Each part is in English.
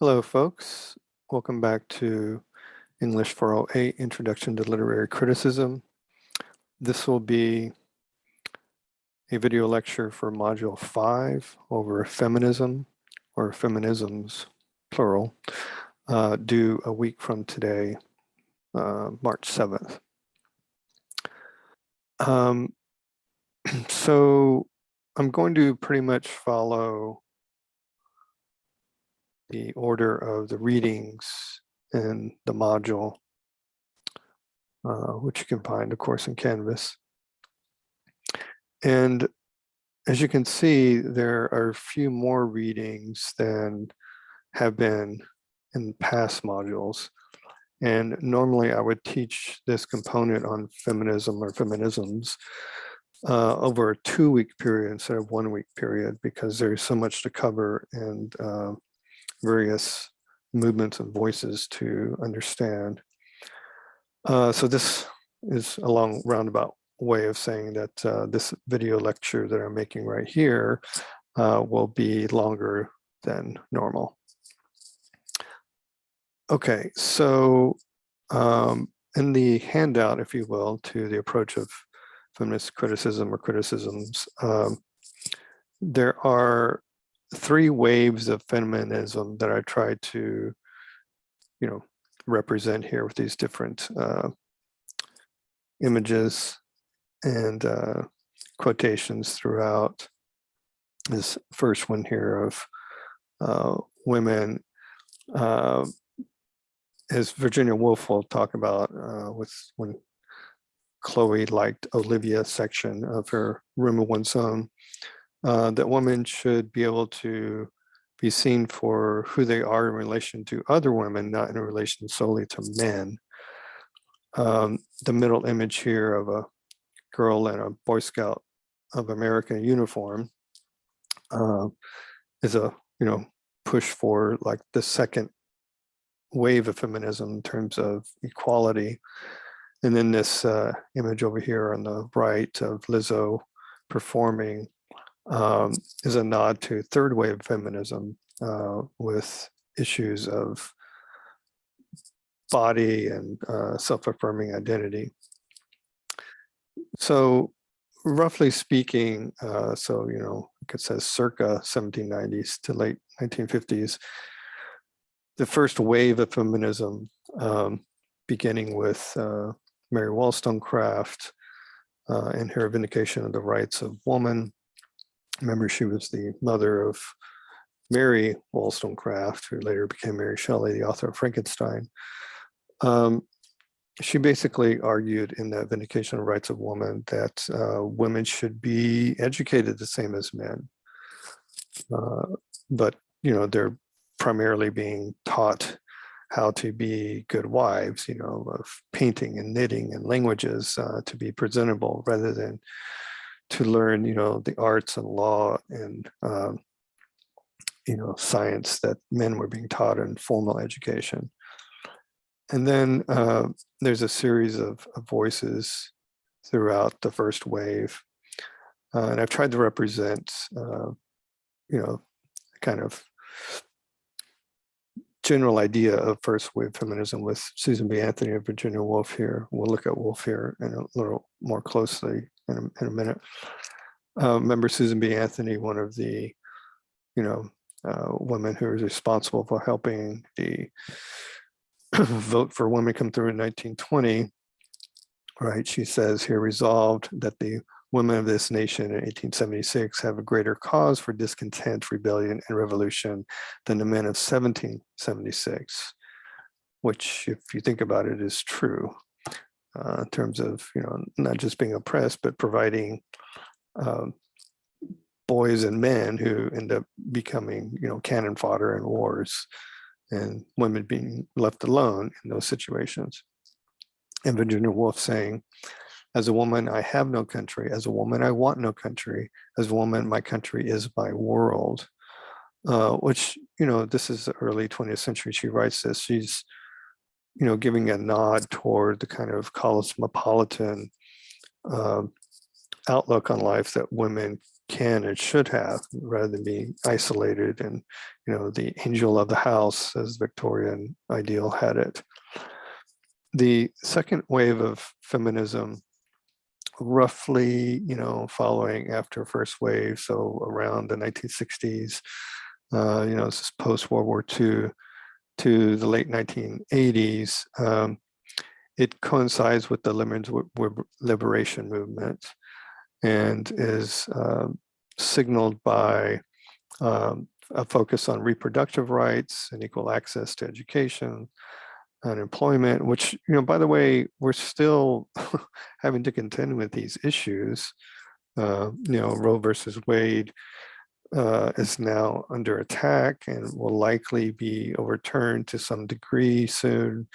Hello, folks. Welcome back to English 408, Introduction to Literary Criticism. This will be a video lecture for Module 5 over feminism, or feminisms, plural, due a week from today, March 7th. So I'm going to pretty much follow the order of the readings in the module, which you can find, of course, in Canvas. And as you can see, there are a few more readings than have been in past modules. And normally I would teach this component on feminism or feminisms over a 2-week period instead of 1-week period, because there's so much to cover and various movements and voices to understand. So this is a long roundabout way of saying that this video lecture that I'm making right here will be longer than normal. Okay, so in the handout, if you will, to the approach of feminist criticism or criticisms, there are 3 waves of feminism that I try to, represent here with these different images and quotations throughout. This first one here of women, as Virginia Woolf will talk about when Chloe liked Olivia's section of her Room of One's Own, that women should be able to be seen for who they are in relation to other women, not in relation solely to men. The middle image here of a girl in a Boy Scout of America uniform is a push for like the second wave of feminism in terms of equality. And then this image over here on the right of Lizzo performing is a nod to third wave feminism with issues of body and self-affirming identity. So roughly speaking, it says circa 1790s to late 1950s, the first wave of feminism, beginning with Mary Wollstonecraft and her vindication of the rights of woman. Remember, she was the mother of Mary Wollstonecraft, who later became Mary Shelley, the author of Frankenstein. She basically argued in that vindication of rights of woman that women should be educated the same as men. But, they're primarily being taught how to be good wives, of painting and knitting and languages to be presentable, rather than to learn, the arts and law and, science that men were being taught in formal education. And then there's a series of voices throughout the first wave. And I've tried to represent, kind of general idea of first wave feminism with Susan B. Anthony and Virginia Woolf here. We'll look at Woolf here in a little more closely in a minute. Remember Susan B. Anthony, one of the, women who was responsible for helping the vote for women come through in 1920, right? She says here, resolved that the women of this nation in 1876 have a greater cause for discontent, rebellion, and revolution than the men of 1776, which, if you think about it, is true in terms of, not just being oppressed, but providing boys and men who end up becoming, cannon fodder in wars, and women being left alone in those situations. And Virginia Woolf saying, as a woman, I have no country. As a woman, I want no country. As a woman, my country is my world. Which, this is the early 20th century. She writes this. She's, giving a nod toward the kind of cosmopolitan outlook on life that women can and should have, rather than being isolated and, the angel of the house, as Victorian ideal had it. The second wave of feminism, roughly, following after first wave, so around the 1960s, this is post-World War II to the late 1980s. It coincides with the women's liberation movement and is signaled by a focus on reproductive rights and equal access to education and employment, which, by the way, we're still having to contend with these issues. Roe versus Wade is now under attack and will likely be overturned to some degree soon.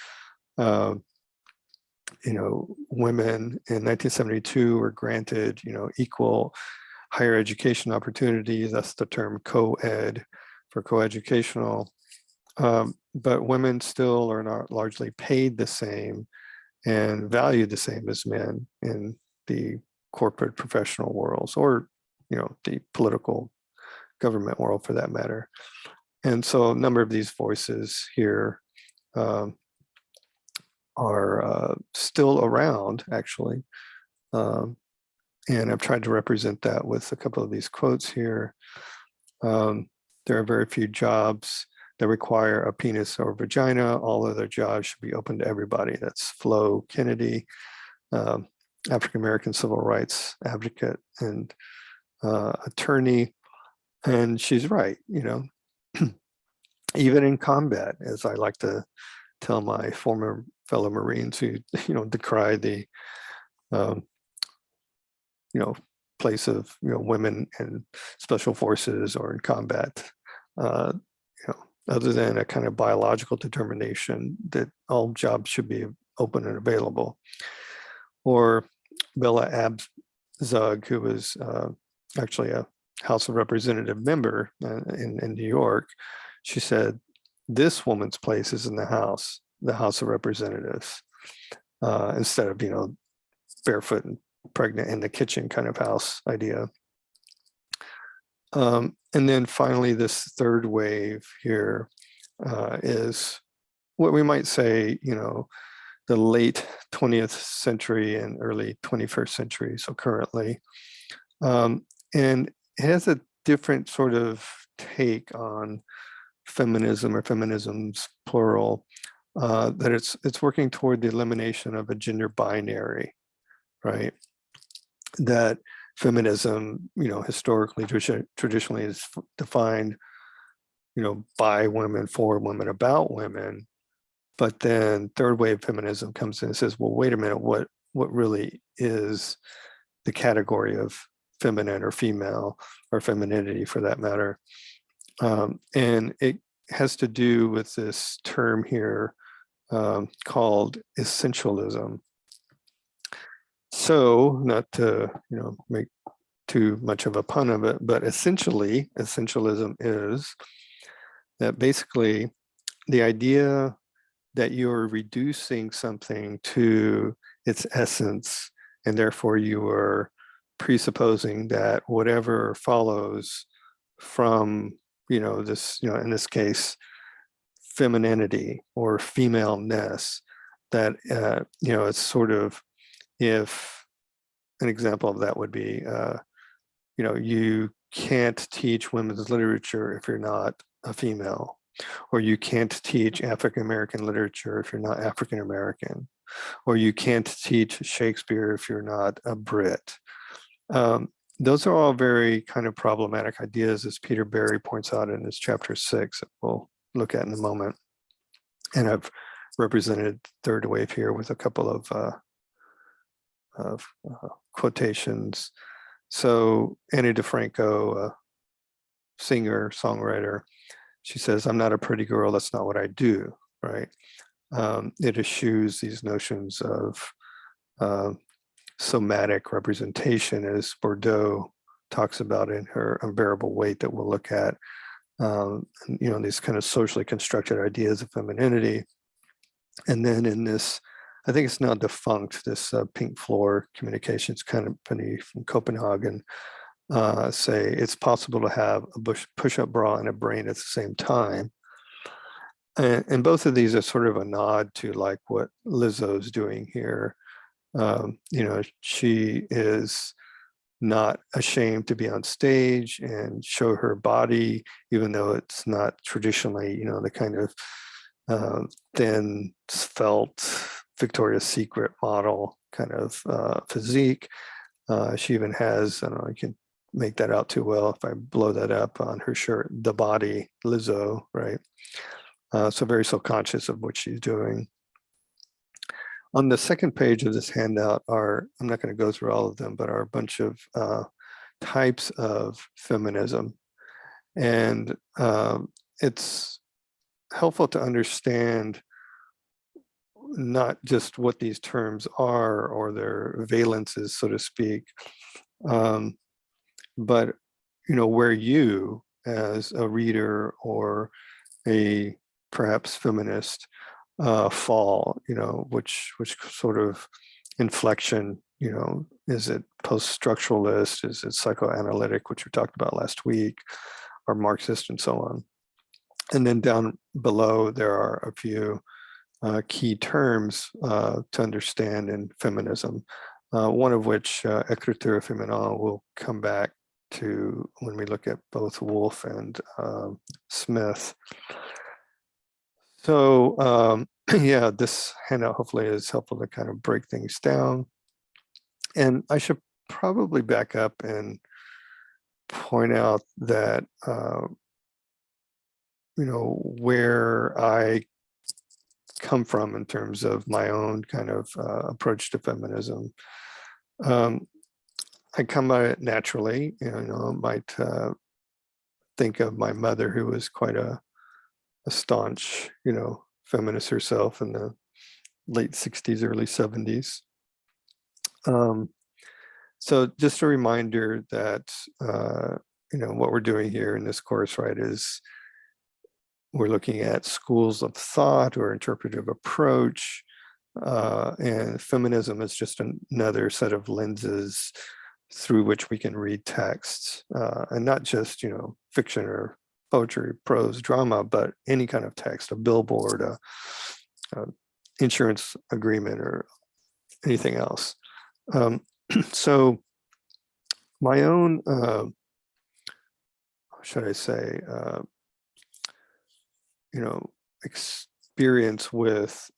Women in 1972 were granted, equal higher education opportunities. That's the term co-ed for coeducational. But women still are not largely paid the same and valued the same as men in the corporate professional worlds, or, the political government world for that matter. And so a number of these voices here are still around, actually. And I've tried to represent that with a couple of these quotes here. There are very few jobs that require a penis or vagina. All other jobs should be open to everybody. That's Flo Kennedy, African-American civil rights advocate and attorney. And she's right, even in combat, as I like to tell my former fellow Marines who, decry the, place of, women in special forces or in combat, other than a kind of biological determination that all jobs should be open and available. Or Bella Abzug, who was actually a House of Representative member in New York, she said, this woman's place is in the House of Representatives, instead of, barefoot and pregnant in the kitchen kind of house idea. And then finally, this third wave here is what we might say, the late 20th century and early 21st century, so currently. And it has a different sort of take on feminism, or feminisms plural, that it's working toward the elimination of a gender binary, right? That feminism, historically, traditionally is defined, by women, for women, about women. But then third wave feminism comes in and says, well, wait a minute, what really is the category of feminine or female, or femininity for that matter? And it has to do with this term here called essentialism. So, not to make too much of a pun of it, but essentially, essentialism is that basically the idea that you're reducing something to its essence, and therefore you are presupposing that whatever follows from, this, in this case, femininity or femaleness, that, it's sort of, if an example of that would be, you can't teach women's literature if you're not a female, or you can't teach African-American literature if you're not African-American, or you can't teach Shakespeare if you're not a Brit. Those are all very kind of problematic ideas, as Peter Berry points out in his chapter 6 that we'll look at in a moment. And I've represented third wave here with a couple of quotations. So Annie DeFranco, singer, songwriter, she says, I'm not a pretty girl, that's not what I do, right? It eschews these notions of somatic representation, as Bordo talks about in her Unbearable Weight that we'll look at, these kind of socially constructed ideas of femininity. And then in this, I think it's now defunct, this Pink Floor Communications Company from Copenhagen, say it's possible to have a push-up bra and a brain at the same time. And both of these are sort of a nod to like what Lizzo's doing here. You know, she is not ashamed to be on stage and show her body, even though it's not traditionally, you know, the kind of thin, svelte Victoria's Secret model kind of physique. She even has, I don't know, I can make that out too well if I blow that up on her shirt, the body, Lizzo, right? So very self-conscious of what she's doing. On the second page of this handout are, I'm not going to go through all of them, but are a bunch of types of feminism. And it's helpful to understand not just what these terms are or their valences, so to speak, but you know, where you as a reader or a perhaps feminist fall, you know, which sort of inflection, you know, is it post-structuralist, is it psychoanalytic, which we talked about last week, or Marxist and so on. And then down below, there are a few key terms to understand in feminism, one of which écriture féminine will come back to when we look at both Woolf and Smith. So yeah, this handout hopefully is helpful to kind of break things down. And I should probably back up and point out that, you know, where I come from in terms of my own kind of approach to feminism. I come at it naturally, you know, might think of my mother, who was quite a staunch, you know, feminist herself in the late 60s, early 70s. So just a reminder that, you know, what we're doing here in this course, right, is we're looking at schools of thought or interpretive approach, and feminism is just another set of lenses through which we can read texts, and not just, you know, fiction or poetry, prose, drama, but any kind of text, a billboard, a insurance agreement, or anything else. So my own, should I say, you know, experience with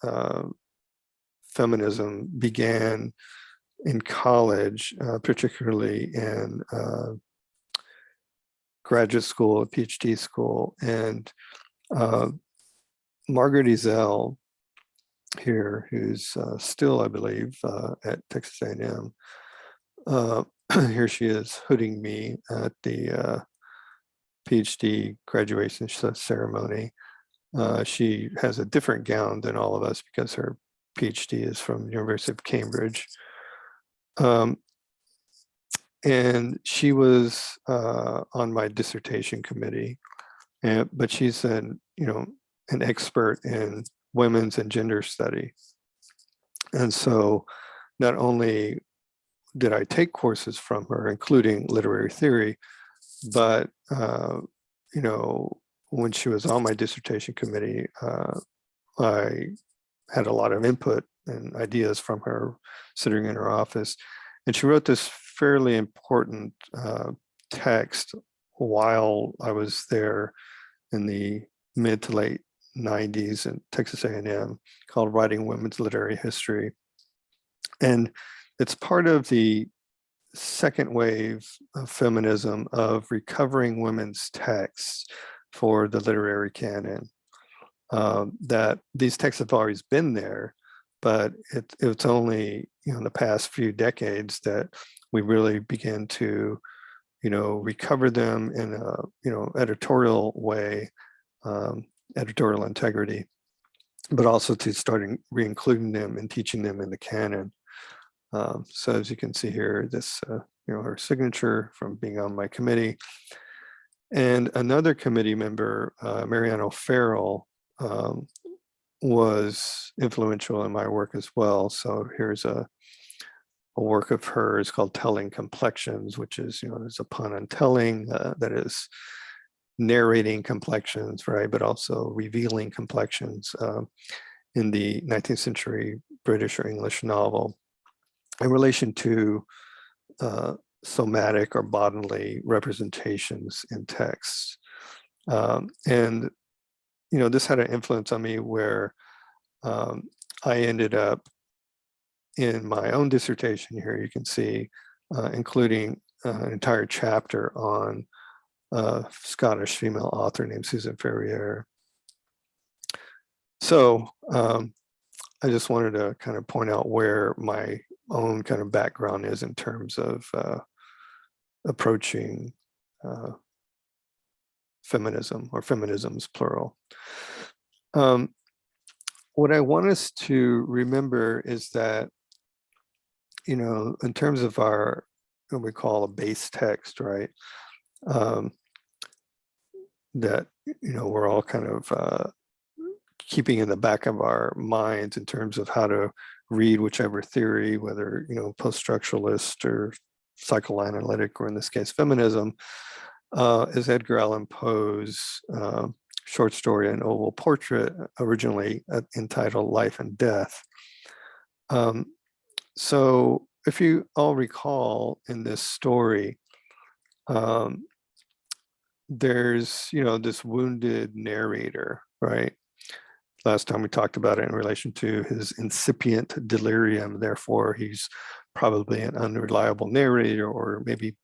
feminism began in college, particularly in graduate school, PhD school, and Margaret Ezell here, who's still, I believe, at Texas A&M. Here she is hooding me at the PhD graduation ceremony. She has a different gown than all of us because her PhD is from the University of Cambridge. And she was on my dissertation committee, but she's an expert in women's and gender study. And so not only did I take courses from her, including literary theory, but you know, when she was on my dissertation committee, I had a lot of input and ideas from her sitting in her office. And she wrote this fairly important text while I was there in the mid to late 90s in Texas A&M called Writing Women's Literary History. And it's part of the second wave of feminism of recovering women's texts for the literary canon. That these texts have always been there, but it's only, you know, in the past few decades that we really begin to, you know, recover them in a, you know, editorial way, editorial integrity, but also to starting re-including them and teaching them in the canon. So as you can see here, this, you know, her signature from being on my committee. And another committee member, Marianne O'Farrell, was influential in my work as well. So here's a a work of hers called Telling Complexions, which is, there's a pun on telling, that is narrating complexions, right, but also revealing complexions in the 19th century British or English novel in relation to somatic or bodily representations in texts. And, this had an influence on me where I ended up in my own dissertation here, you can see, including an entire chapter on a Scottish female author named Susan Ferrier. So I just wanted to kind of point out where my own kind of background is in terms of approaching feminism, or feminisms plural. What I want us to remember is that, in terms of our, what we call a base text, right? That, we're all kind of keeping in the back of our minds in terms of how to read whichever theory, whether, post-structuralist or psychoanalytic, or in this case, feminism, is Edgar Allan Poe's short story, An Oval Portrait, originally entitled Life and Death. So if you all recall in this story, there's, this wounded narrator, right? Last time we talked about it in relation to his incipient delirium. Therefore, he's probably an unreliable narrator, or maybe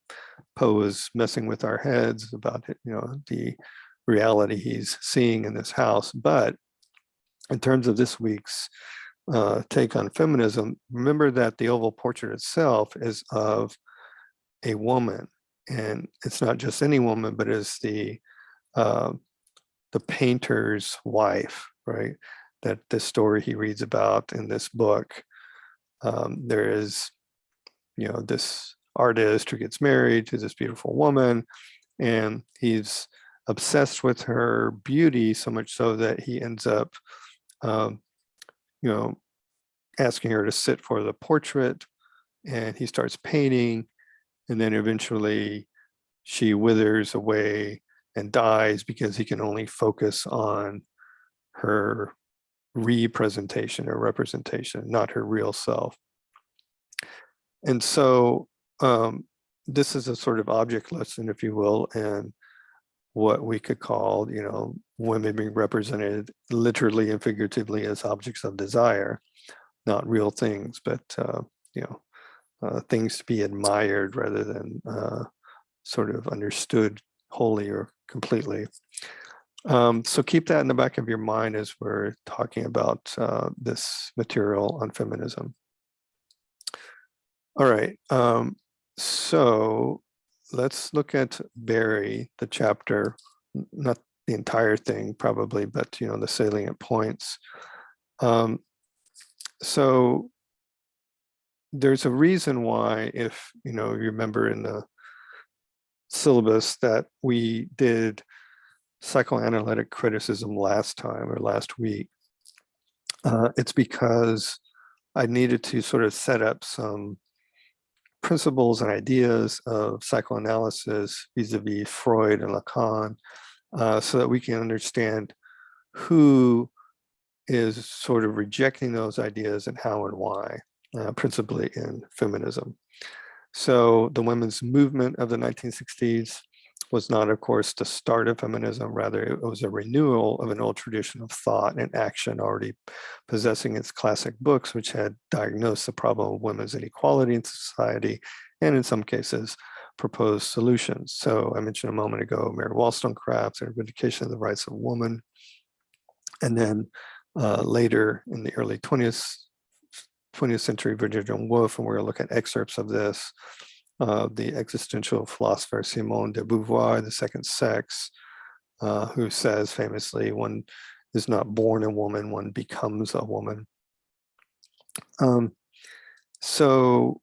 Poe is messing with our heads about, the reality he's seeing in this house. But in terms of this week's take on feminism, remember that the oval portrait itself is of a woman, and it's not just any woman, but is the painter's wife, right? That the story he reads about in this book, there is, this artist who gets married to this beautiful woman, and he's obsessed with her beauty, so much so that he ends up, asking her to sit for the portrait, and he starts painting, and then eventually she withers away and dies because he can only focus on her representation or representation, not her real self. And so this is a sort of object lesson, if you will, in what we could call, women being represented literally and figuratively as objects of desire, not real things, but things to be admired rather than sort of understood wholly or completely. So keep that in the back of your mind as we're talking about this material on feminism. All right, so let's look at Barry, the chapter, not the entire thing probably, but the salient points. So there's a reason why, if you remember in the syllabus that we did psychoanalytic criticism last time or last week, it's because I needed to sort of set up some principles and ideas of psychoanalysis vis-a-vis Freud and Lacan, so that we can understand who is sort of rejecting those ideas and how and why, principally in feminism. So the women's movement of the 1960s was not, of course, the start of feminism. Rather, it was a renewal of an old tradition of thought and action already possessing its classic books, which had diagnosed the problem of women's inequality in society, and in some cases, proposed solutions. So I mentioned a moment ago, Mary Wollstonecraft and Vindication of the Rights of Woman. And then later in the early 20th century, Virginia Woolf, and we're going to look at excerpts of this, the existential philosopher Simone de Beauvoir, The Second Sex, who says famously, one is not born a woman, one becomes a woman. So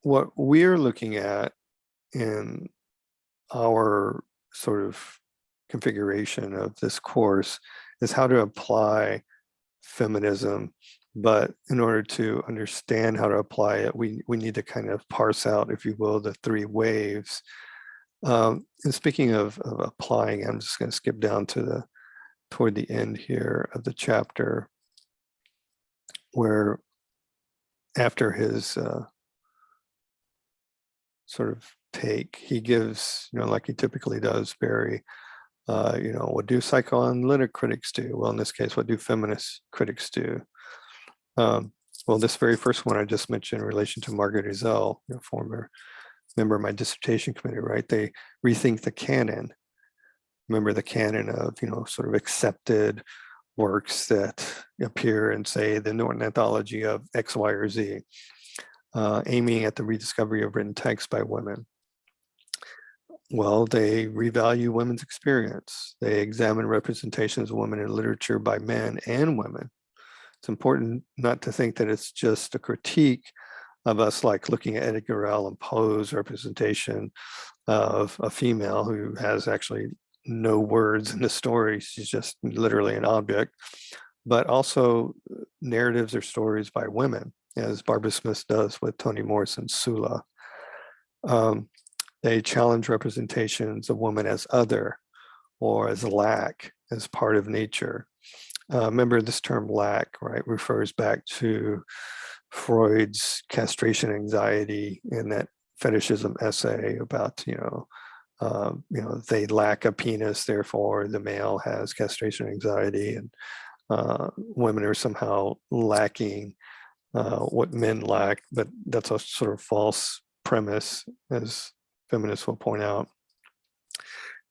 what we're looking at in our sort of configuration of this course is how to apply feminism But in order to understand how to apply it, we need to kind of parse out, if you will, the three waves. And speaking of applying, I'm just going to skip down to toward the end here of the chapter, where after his sort of take, he gives, like he typically does, Barry, what do psychoanalytic critics do? Well, in this case, what do feminist critics do? Well, this very first one I just mentioned in relation to Margaret Ezell, former member of my dissertation committee, right? They rethink the canon. Remember the canon of, sort of accepted works that appear in, say, the Norton Anthology of X, Y, or Z, aiming at the rediscovery of written text by women. Well, they revalue women's experience. They examine representations of women in literature by men and women. It's important not to think that it's just a critique of us, like looking at Edgar Allan Poe's representation of a female who has actually no words in the story. She's just literally an object, but also narratives or stories by women, as Barbara Smith does with Toni Morrison's Sula. They challenge representations of women as other or as lack, as part of nature. Remember, this term lack, right, refers back to Freud's castration anxiety in that fetishism essay about, they lack a penis, therefore the male has castration anxiety, and women are somehow lacking what men lack, but that's a sort of false premise, as feminists will point out.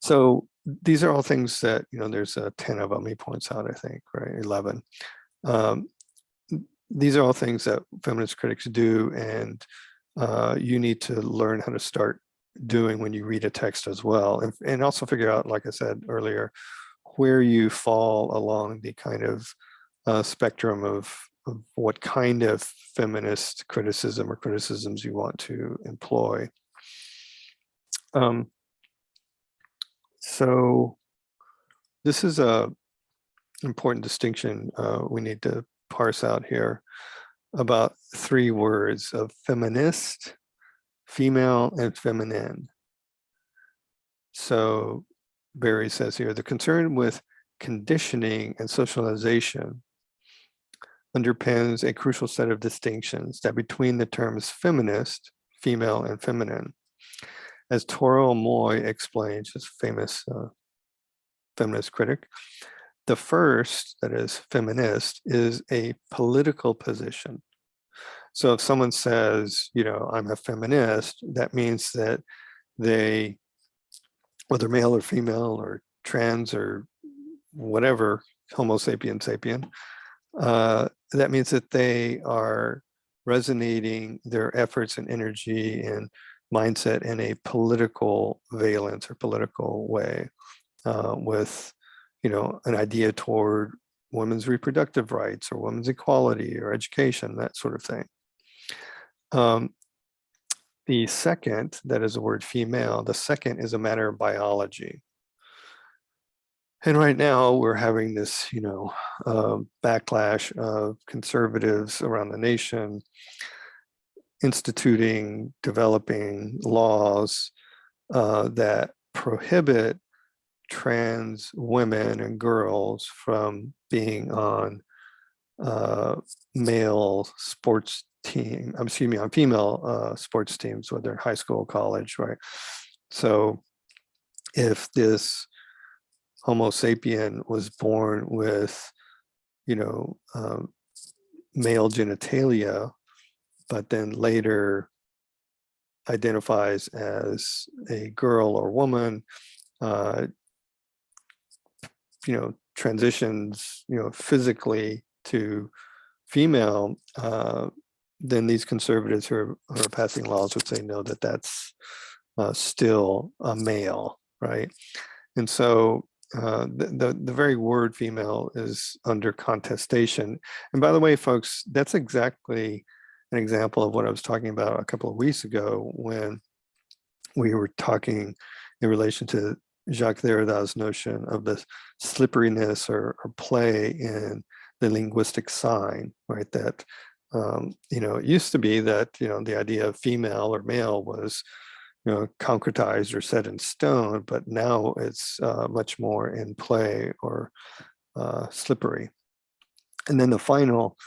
So these are all things that, there's 10 of them, he points out, I think, right, 11. These are all things that feminist critics do, and you need to learn how to start doing when you read a text as well. And also figure out, like I said earlier, where you fall along the kind of spectrum of what kind of feminist criticism or criticisms you want to employ. So this is an important distinction we need to parse out here about three words of feminist, female, and feminine. So Barry says here, the concern with conditioning and socialization underpins a crucial set of distinctions that between the terms feminist, female, and feminine. As Toro Moy explains, his famous feminist critic, the first, that is feminist, is a political position. So if someone says, I'm a feminist, that means that they, whether male or female or trans or whatever, Homo sapien sapien, that means that they are resonating their efforts and energy and mindset in a political valence or political way, with, an idea toward women's reproductive rights or women's equality or education, that sort of thing. The second, that is the word female, the second is a matter of biology. And right now we're having this, backlash of conservatives around the nation instituting, developing laws that prohibit trans women and girls from being on male sports team, on female sports teams, whether in high school, college, right? So if this Homo sapien was born with, male genitalia, but then later identifies as a girl or woman, transitions, physically to female, then these conservatives who are passing laws would say, no, that's still a male, right? And so the very word female is under contestation. And by the way, folks, that's exactly an example of what I was talking about a couple of weeks ago when we were talking in relation to Jacques Derrida's notion of the slipperiness or play in the linguistic sign, right? That, it used to be that, the idea of female or male was, concretized or set in stone, but now it's much more in play or slippery. And then the final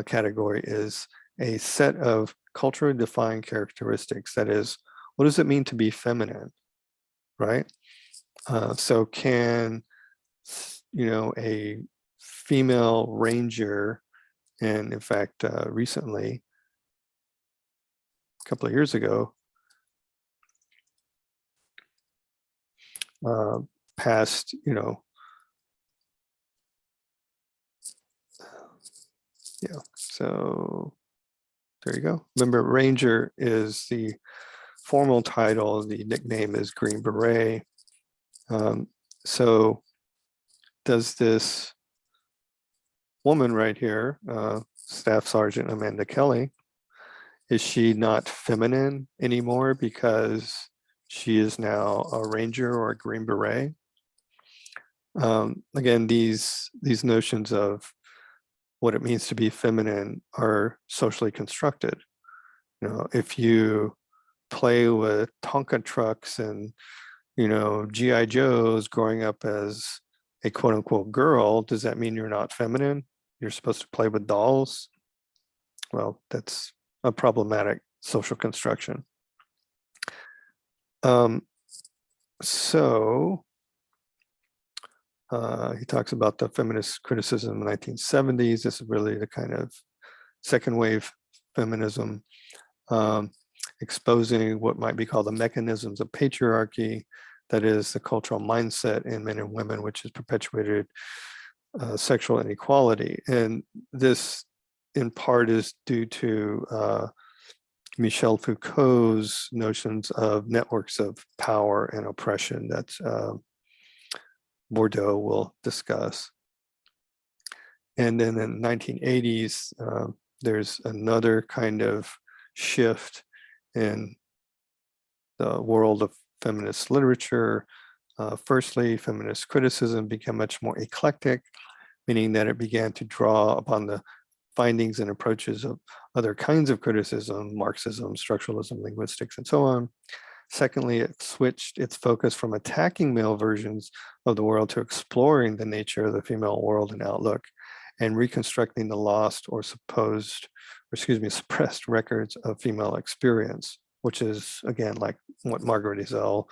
category is a set of culturally defined characteristics. That is, what does it mean to be feminine, right? So can, a female ranger, and in fact, recently, a couple of years ago, passed, so there you go. Remember, Ranger is the formal title, the nickname is Green Beret. So does this woman right here, Staff Sergeant Amanda Kelly, is she not feminine anymore because she is now a Ranger or a Green Beret? Again, these notions of what it means to be feminine are socially constructed. If you play with Tonka trucks and, GI Joes growing up as a quote unquote girl, does that mean you're not feminine? You're supposed to play with dolls? Well, that's a problematic social construction. He talks about the feminist criticism in the 1970s. This is really the kind of second wave feminism, exposing what might be called the mechanisms of patriarchy, that is the cultural mindset in men and women, which has perpetuated sexual inequality. And this in part is due to Michel Foucault's notions of networks of power and oppression that Bordo will discuss. And then in the 1980s, there's another kind of shift in the world of feminist literature. Firstly, feminist criticism became much more eclectic, meaning that it began to draw upon the findings and approaches of other kinds of criticism, Marxism, structuralism, linguistics, and so on. Secondly, it switched its focus from attacking male versions of the world to exploring the nature of the female world and outlook, and reconstructing the lost or suppressed records of female experience, which is, again, like what Margaret Ezell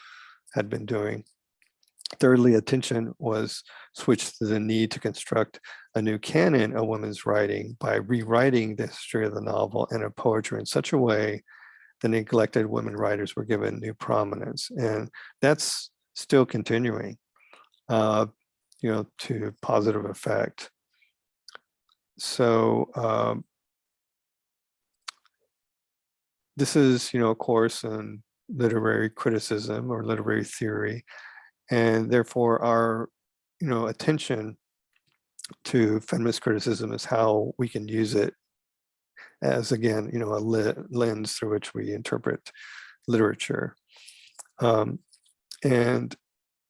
had been doing. Thirdly, attention was switched to the need to construct a new canon of women's writing by rewriting the history of the novel and of poetry in such a way that neglected women writers were given new prominence. And that's still continuing, to positive effect. So this is, a course in literary criticism or literary theory, and therefore our, attention to feminist criticism is how we can use it as, again, a lens through which we interpret literature. And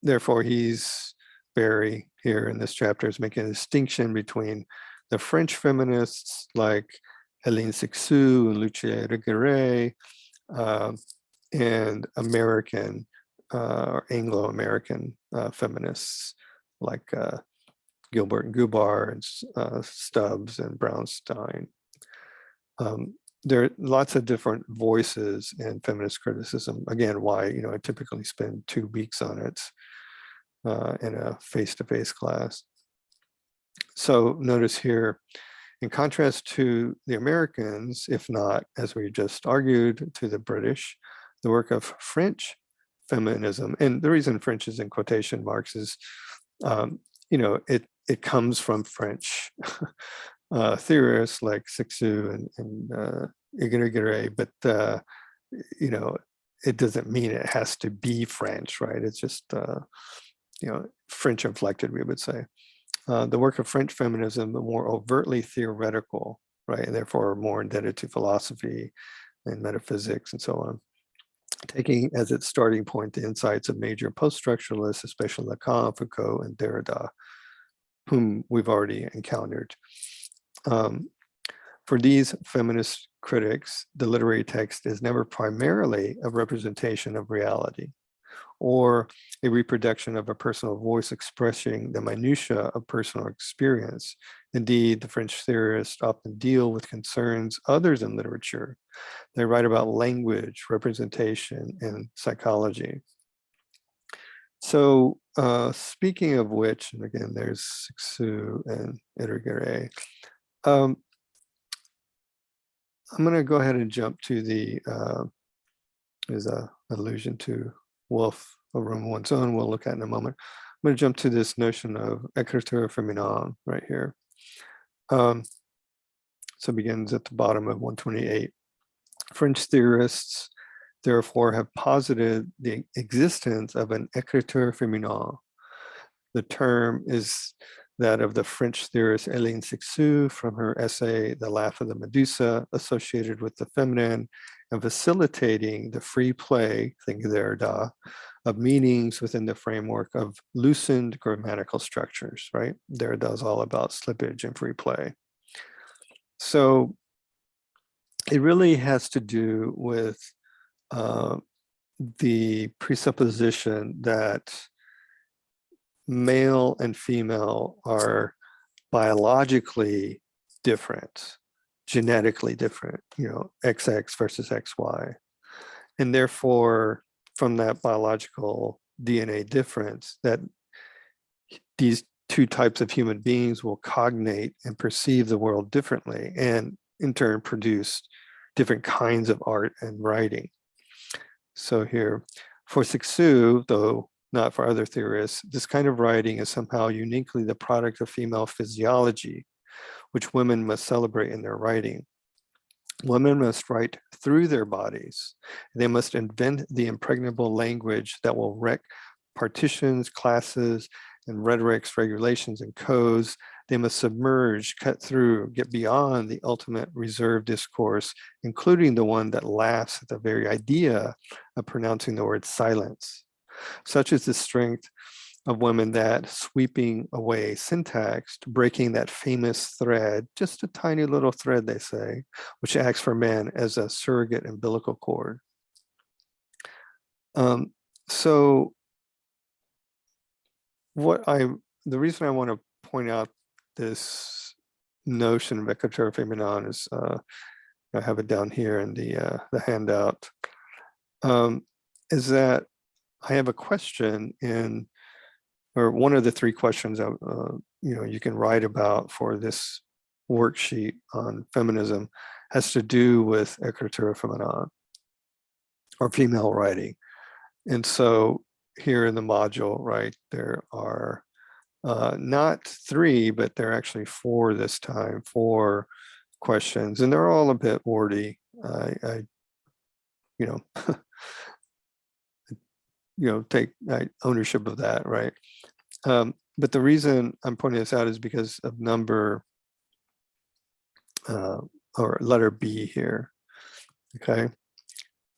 therefore he's very, here in this chapter, is making a distinction between the French feminists like Hélène Cixous and Lucia Irigaray, and American or Anglo-American feminists like Gilbert and Gubar and Stubbs and Brownstein. There are lots of different voices in feminist criticism. Again, why I typically spend 2 weeks on it in a face-to-face class. So notice here, in contrast to the Americans, if not, as we just argued, to the British, the work of French feminism, and the reason French is in quotation marks is, it comes from French theorists like Cixous and Irigaray, but it doesn't mean it has to be French, right? It's just French inflected, we would say. The work of French feminism, more overtly theoretical, right, and therefore more indebted to philosophy and metaphysics and so on, taking as its starting point the insights of major post-structuralists, especially Lacan, Foucault, and Derrida. whom we've already encountered. For these feminist critics, the literary text is never primarily a representation of reality or a reproduction of a personal voice expressing the minutiae of personal experience. Indeed, the French theorists often deal with concerns others in literature. They write about language, representation, and psychology. So speaking of which, and again, there's Cixous and Edgar. I'm going to go ahead and jump to the, there's an allusion to Woolf, A Room of One's Own, we'll look at in a moment. I'm going to jump to this notion of écriture féminine right here. So it begins at the bottom of 128. French theorists, therefore, have posited the existence of an écriture féminin. The term is that of the French theorist Hélène Cixous from her essay, The Laugh of the Medusa, associated with the feminine and facilitating the free play, think Derrida, of meanings within the framework of loosened grammatical structures, right? Derrida is all about slippage and free play. So it really has to do with the presupposition that male and female are biologically different, genetically different, you know, XX versus XY. And therefore, from that biological DNA difference, that these two types of human beings will cognate and perceive the world differently, and in turn produce different kinds of art and writing. So here, for Cixous, though not for other theorists, this kind of writing is somehow uniquely the product of female physiology, which women must celebrate in their writing. Women must write through their bodies. They must invent the impregnable language that will wreck partitions, classes, and rhetorics, regulations, and codes. They must submerge, cut through, get beyond the ultimate reserved discourse, including the one that laughs at the very idea of pronouncing the word silence. Such is the strength of women that, sweeping away syntax, breaking that famous thread, just a tiny little thread, they say, which acts for men as a surrogate umbilical cord. So the reason I want to point out this notion of écriture féminine is, I have it down here in the handout, is that I have a question in, or one of the three questions you can write about for this worksheet on feminism has to do with écriture féminine, or female writing. And so here in the module, right, there are not three, but there are actually four this time, 4 questions, and they're all a bit wordy. I take ownership of that, right? But the reason I'm pointing this out is because of number or letter B here, okay?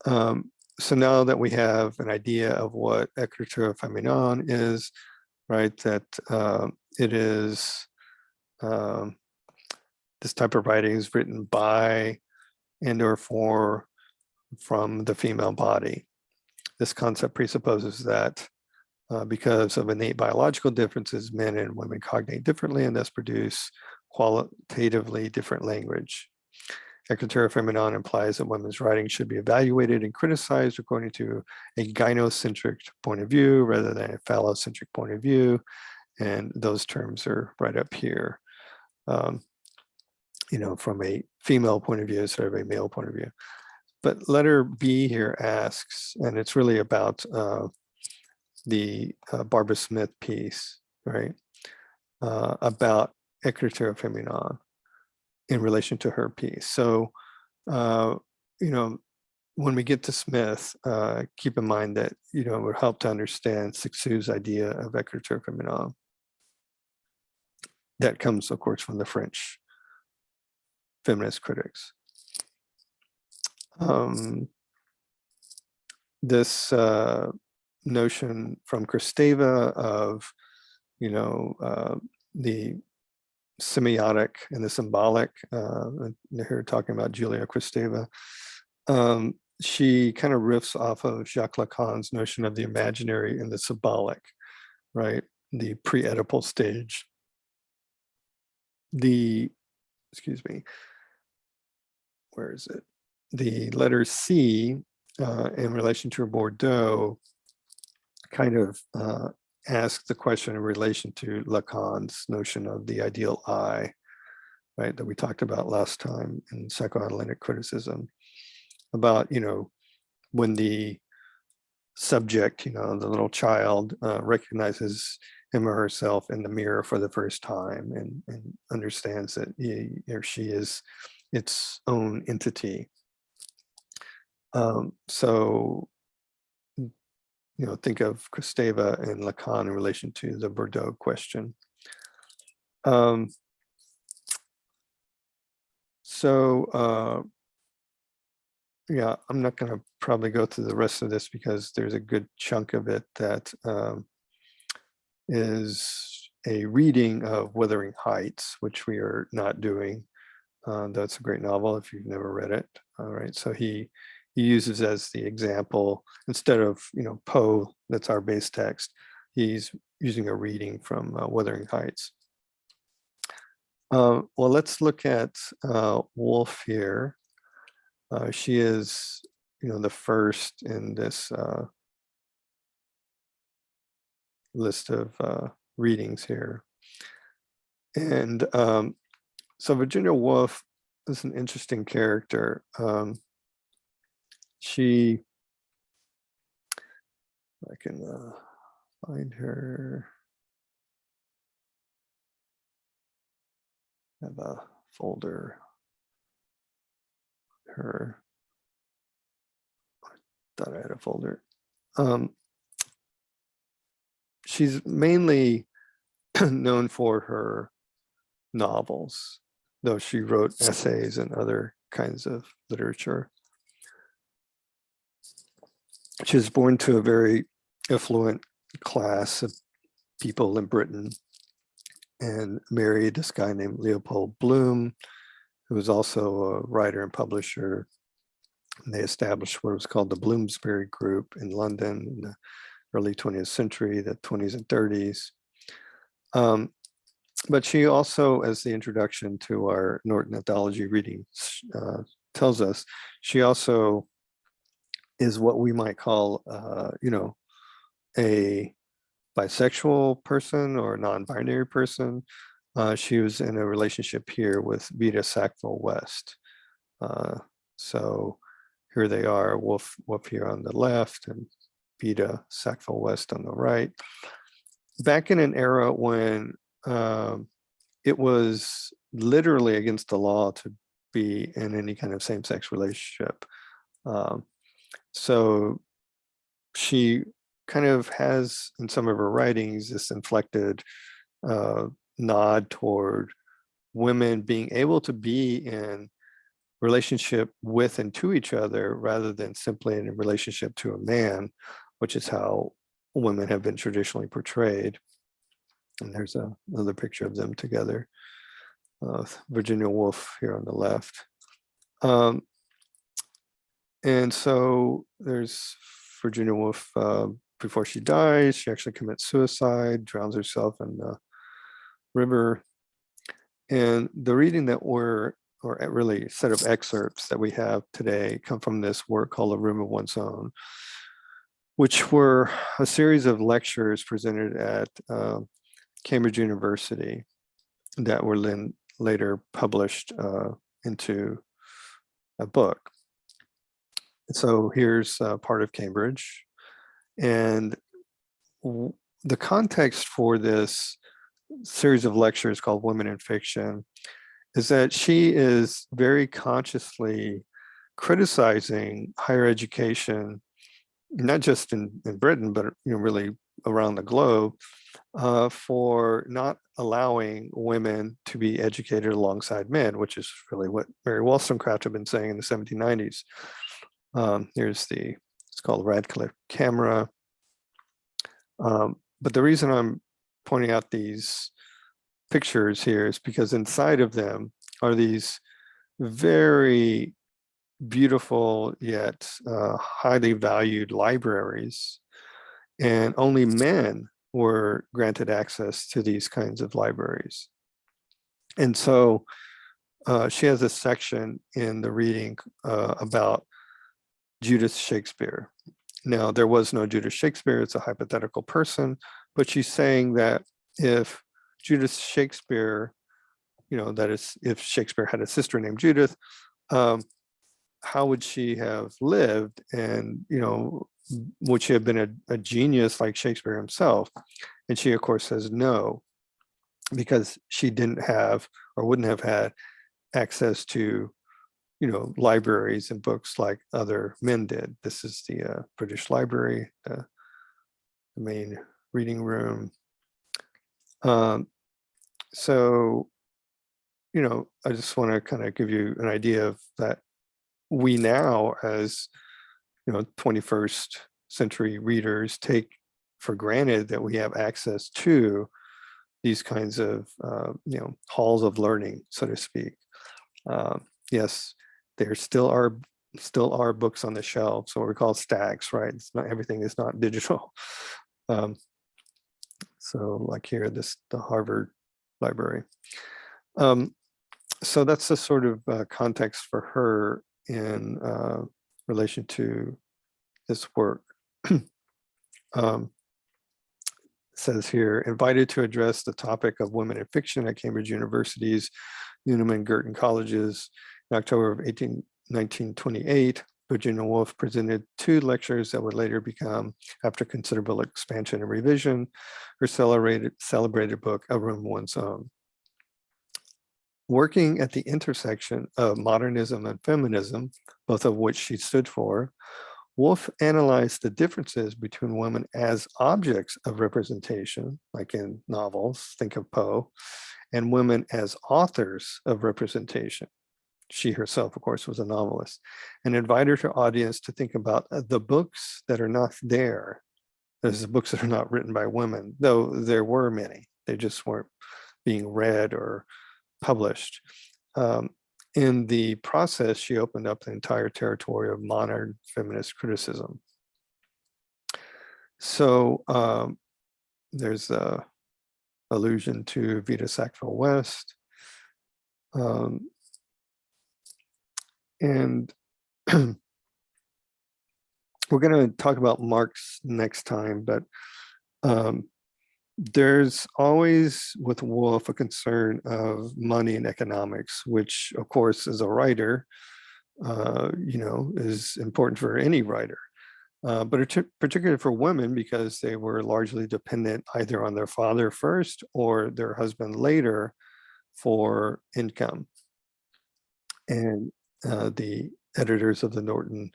So now that we have an idea of what écriture féminine is, right, that it is this type of writing is written by and or for from the female body. This concept presupposes that because of innate biological differences, men and women cognate differently and thus produce qualitatively different language. Écriture féminine implies that women's writing should be evaluated and criticized according to a gynocentric point of view rather than a phallocentric point of view. And those terms are right up here, from a female point of view instead of a male point of view. But letter B here asks, and it's really about the Barbara Smith piece, right, about écriture féminine in relation to her piece. So, when we get to Smith, keep in mind that, it would help to understand Cixous' idea of écriture féminine. That comes, of course, from the French feminist critics. This notion from Kristeva of, the semiotic and the symbolic. Here talking about Julia Kristeva. She kind of riffs off of Jacques Lacan's notion of the imaginary and the symbolic, right? The pre-Oedipal stage. Excuse me, where is it? The letter C in relation to Bordo kind of asks the question in relation to Lacan's notion of the ideal I, right, that we talked about last time in psychoanalytic criticism, about, when the subject, the little child recognizes him or herself in the mirror for the first time and understands that he or she is its own entity. So, think of Kristeva and Lacan in relation to the Bordeaux question. Yeah, I'm not going to probably go through the rest of this because there's a good chunk of it that is a reading of Wuthering Heights, which we are not doing. That's a great novel if you've never read it. All right, so he uses as the example, instead of Poe, that's our base text, he's using a reading from Wuthering Heights. Well, let's look at Woolf here. She is, the first in this list of readings here. And so Virginia Woolf is an interesting character. I can find her. I have a folder. I thought I had a folder. She's mainly known for her novels, though she wrote essays and other kinds of literature. She was born to a very affluent class of people in Britain and married this guy named Leopold Bloom, who was also a writer and publisher. And they established what was called the Bloomsbury Group in London in the early 20th century, the 20s and 30s. But she also, as the introduction to our Norton anthology reading tells us, she also is what we might call, a bisexual person or a non-binary person. She was in a relationship here with Vida Sackville-West. So here they are, Woolf here on the left and Vida Sackville-West on the right. Back in an era when it was literally against the law to be in any kind of same-sex relationship. So she kind of has, in some of her writings, this inflected nod toward women being able to be in relationship with and to each other rather than simply in a relationship to a man, which is how women have been traditionally portrayed. And there's another picture of them together. Virginia Woolf here on the left. And so there's Virginia Woolf. Before she dies, she actually commits suicide, drowns herself in the river. And the reading that or really a set of excerpts that we have today come from this work called A Room of One's Own, which were a series of lectures presented at Cambridge University that were then later published into a book. So here's part of Cambridge. And the context for this series of lectures called Women in Fiction is that she is very consciously criticizing higher education, not just in Britain, but really around the globe, for not allowing women to be educated alongside men, which is really what Mary Wollstonecraft had been saying in the 1790s. It's called Radcliffe Camera. But the reason I'm pointing out these pictures here is because inside of them are these very beautiful yet highly valued libraries, and only men were granted access to these kinds of libraries. And so she has a section in the reading about Judith Shakespeare. Now, there was no Judith Shakespeare, it's a hypothetical person, but she's saying that if Judith Shakespeare, that is, if Shakespeare had a sister named Judith, how would she have lived? And, would she have been a genius like Shakespeare himself? And she, of course, says no, because she didn't have or wouldn't have had access to libraries and books like other men did. This is the British Library, the main reading room. So, I just want to kind of give you an idea of that. We now, as 21st century readers, take for granted that we have access to these kinds of halls of learning, so to speak. Yes, there still are books on the shelves, what we call stacks, right? It's not, everything is not digital. So like here, the Harvard Library. So that's the sort of context for her in relation to this work. Says here, invited to address the topic of women in fiction at Cambridge University's Newnham and Girton colleges in October of 1928, Virginia Woolf presented 2 lectures that would later become, after considerable expansion and revision, her celebrated book, A Room One's Own. Working at the intersection of modernism and feminism, both of which she stood for, Woolf analyzed the differences between women as objects of representation, like in novels, think of Poe, and women as authors of representation. She herself, of course, was a novelist, and invited her audience to think about the books that are not there. There's the books that are not written by women, though there were many. They just weren't being read or published. In the process, she opened up the entire territory of modern feminist criticism. So there's a allusion to Vita Sackville-West. And we're going to talk about Marx next time, but there's always with Woolf a concern of money and economics, which of course as a writer, is important for any writer, but particularly for women, because they were largely dependent either on their father first or their husband later for income. And the editors of the Norton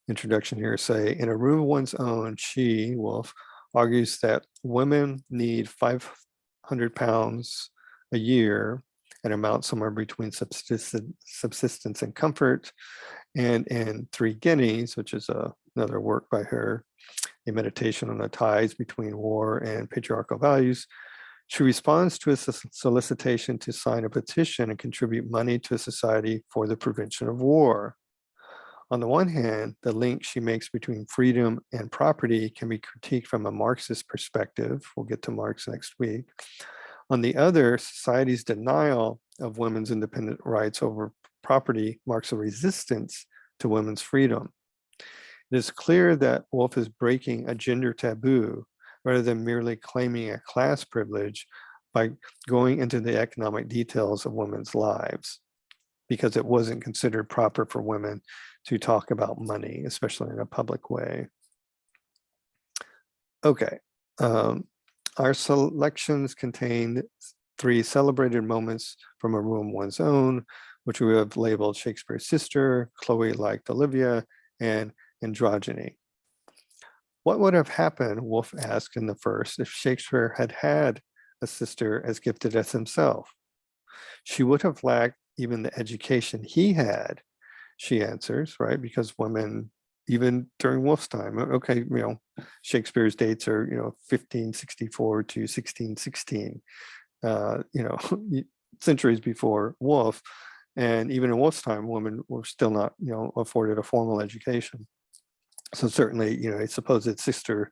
introduction here say, in A Room of One's Own, she, Woolf, argues that women need £500 a year, an amount somewhere between subsistence and comfort, and in 3 Guineas, which is another work by her, A Meditation on the Ties Between War and Patriarchal Values, she responds to a solicitation to sign a petition and contribute money to a society for the prevention of war. On the one hand, the link she makes between freedom and property can be critiqued from a Marxist perspective. We'll get to Marx next week. On the other, society's denial of women's independent rights over property marks a resistance to women's freedom. It is clear that Woolf is breaking a gender taboo rather than merely claiming a class privilege by going into the economic details of women's lives, because it wasn't considered proper for women to talk about money, especially in a public way. Okay, our selections contain 3 celebrated moments from A Room One's Own, which we have labeled Shakespeare's sister, Chloe liked Olivia, and androgyny. What would have happened, Woolf asked in the first, if Shakespeare had had a sister as gifted as himself? She would have lacked even the education he had, she answers, right? Because women, even during Woolf's time, okay, Shakespeare's dates are, 1564 to 1616. centuries before Woolf. And even in Woolf's time, women were still not, afforded a formal education. So certainly, his supposed sister,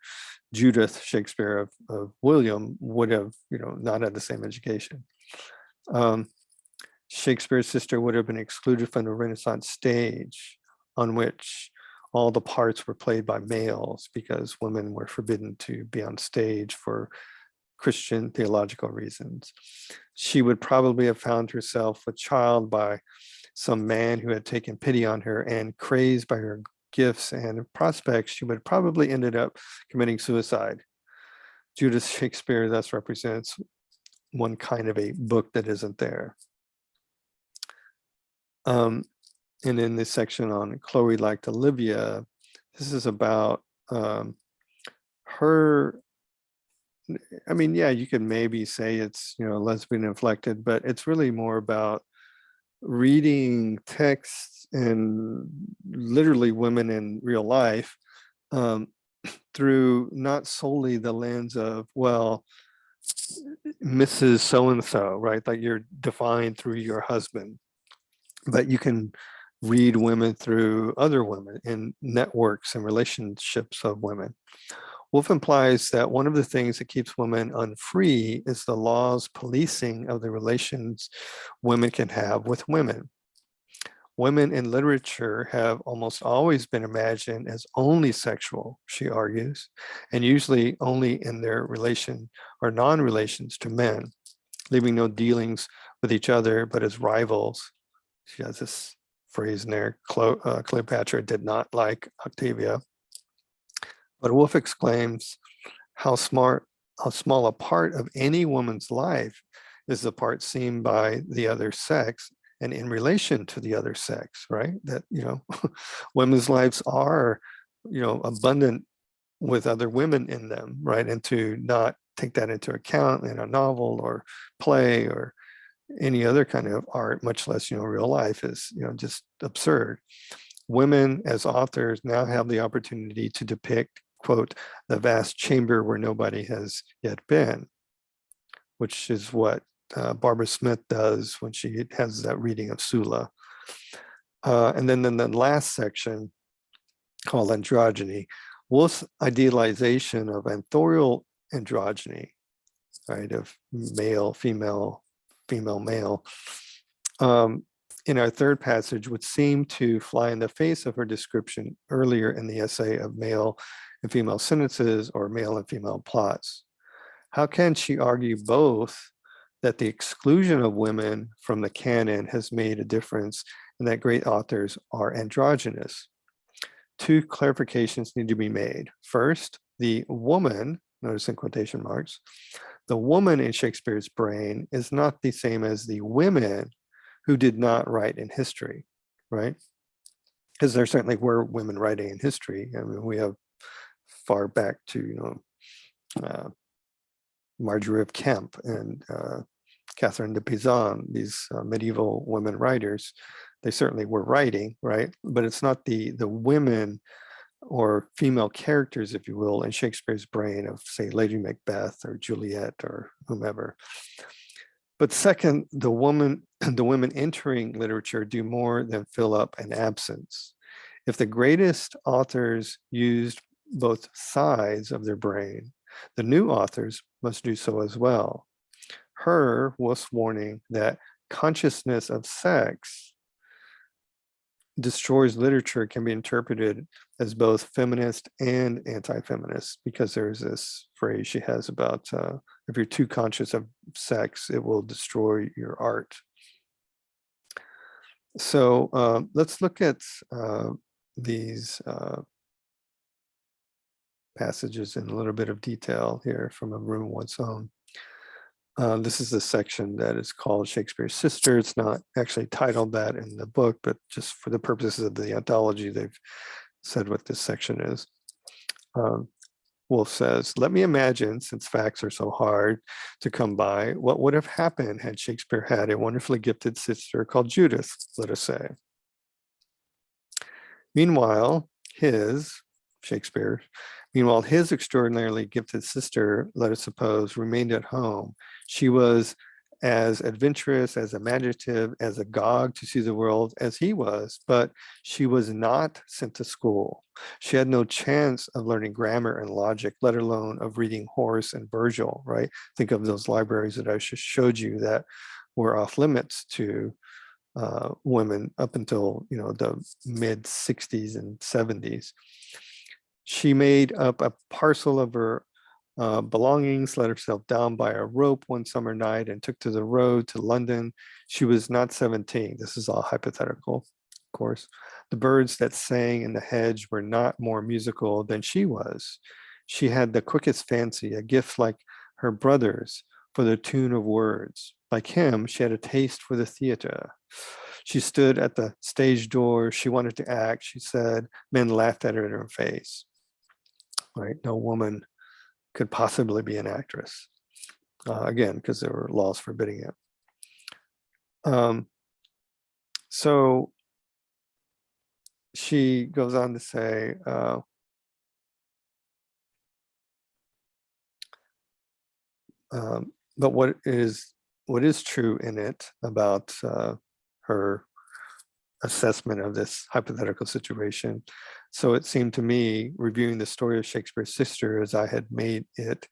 Judith Shakespeare of William, would have, not had the same education. Shakespeare's sister would have been excluded from the Renaissance stage, on which all the parts were played by males, because women were forbidden to be on stage for Christian theological reasons. She would probably have found herself with child by some man who had taken pity on her, and crazed by her gifts and prospects, she would probably ended up committing suicide. Judith Shakespeare thus represents one kind of a book that isn't there. And in this section on Chloe Liked Olivia, this is about her. I mean, yeah, you could maybe say it's, lesbian inflected, but it's really more about reading texts and literally women in real life through not solely the lens of, well, Mrs. So-and-so, right? Like you're defined through your husband, but you can read women through other women in networks and relationships of women. Woolf implies that one of the things that keeps women unfree is the law's policing of the relations women can have with women. Women in literature have almost always been imagined as only sexual, she argues, and usually only in their relation or non-relations to men, leaving no dealings with each other but as rivals. She has this phrase in there, Cleopatra did not like Octavia. But Woolf exclaims how small a part of any woman's life is the part seen by the other sex and in relation to the other sex, right? That, women's lives are, abundant with other women in them, right? And to not take that into account in a novel or play or any other kind of art, much less, real life, is, just absurd. Women as authors now have the opportunity to depict, quote, the vast chamber where nobody has yet been, which is what Barbara Smith does when she has that reading of Sula. And then in the last section called Androgyny, Woolf's idealization of authorial androgyny, right, of male, female, female, male, in our third passage would seem to fly in the face of her description earlier in the essay of male and female sentences or male and female plots. How can she argue both that the exclusion of women from the canon has made a difference and that great authors are androgynous? Two clarifications need to be made. First, the woman, notice in quotation marks, the woman in Shakespeare's brain is not the same as the women who did not write in history, right? Because there certainly were women writing in history. I mean, we have far back to, Marjorie of Kemp and Catherine de Pizan, these medieval women writers. They certainly were writing, right? But it's not the women or female characters, if you will, in Shakespeare's brain of, say, Lady Macbeth or Juliet or whomever. But second, the women entering literature do more than fill up an absence. If the greatest authors used both sides of their brain, the new authors must do so as well. Her was warning that consciousness of sex destroys literature can be interpreted as both feminist and anti-feminist, because there's this phrase she has about if you're too conscious of sex, it will destroy your art. So let's look at these passages in a little bit of detail here from A Room of One's Own. This is the section that is called Shakespeare's Sister. It's not actually titled that in the book, but just for the purposes of the anthology, they've said what this section is. Woolf says, let me imagine, since facts are so hard to come by, what would have happened had Shakespeare had a wonderfully gifted sister called Judith, let us say. Meanwhile, Shakespeare, Meanwhile, his extraordinarily gifted sister, let us suppose, remained at home. She was as adventurous, as imaginative, as agog to see the world as he was, but she was not sent to school. She had no chance of learning grammar and logic, let alone of reading Horace and Virgil, right? Think of those libraries that I just showed you that were off limits to women up until, you know, the mid 60s and 70s. She made up a parcel of her belongings, let herself down by a rope one summer night and took to the road to London. She was not 17. This is all hypothetical, of course. The birds that sang in the hedge were not more musical than she was. She had the quickest fancy, a gift like her brother's for the tune of words. Like him, she had a taste for the theater. She stood at the stage door. She wanted to act, she said. Men laughed at her in her face. Right? No woman could possibly be an actress. Again, because there were laws forbidding it. So she goes on to say, but what is true in it about her assessment of this hypothetical situation. So it seemed to me, reviewing the story of Shakespeare's sister as I had made it,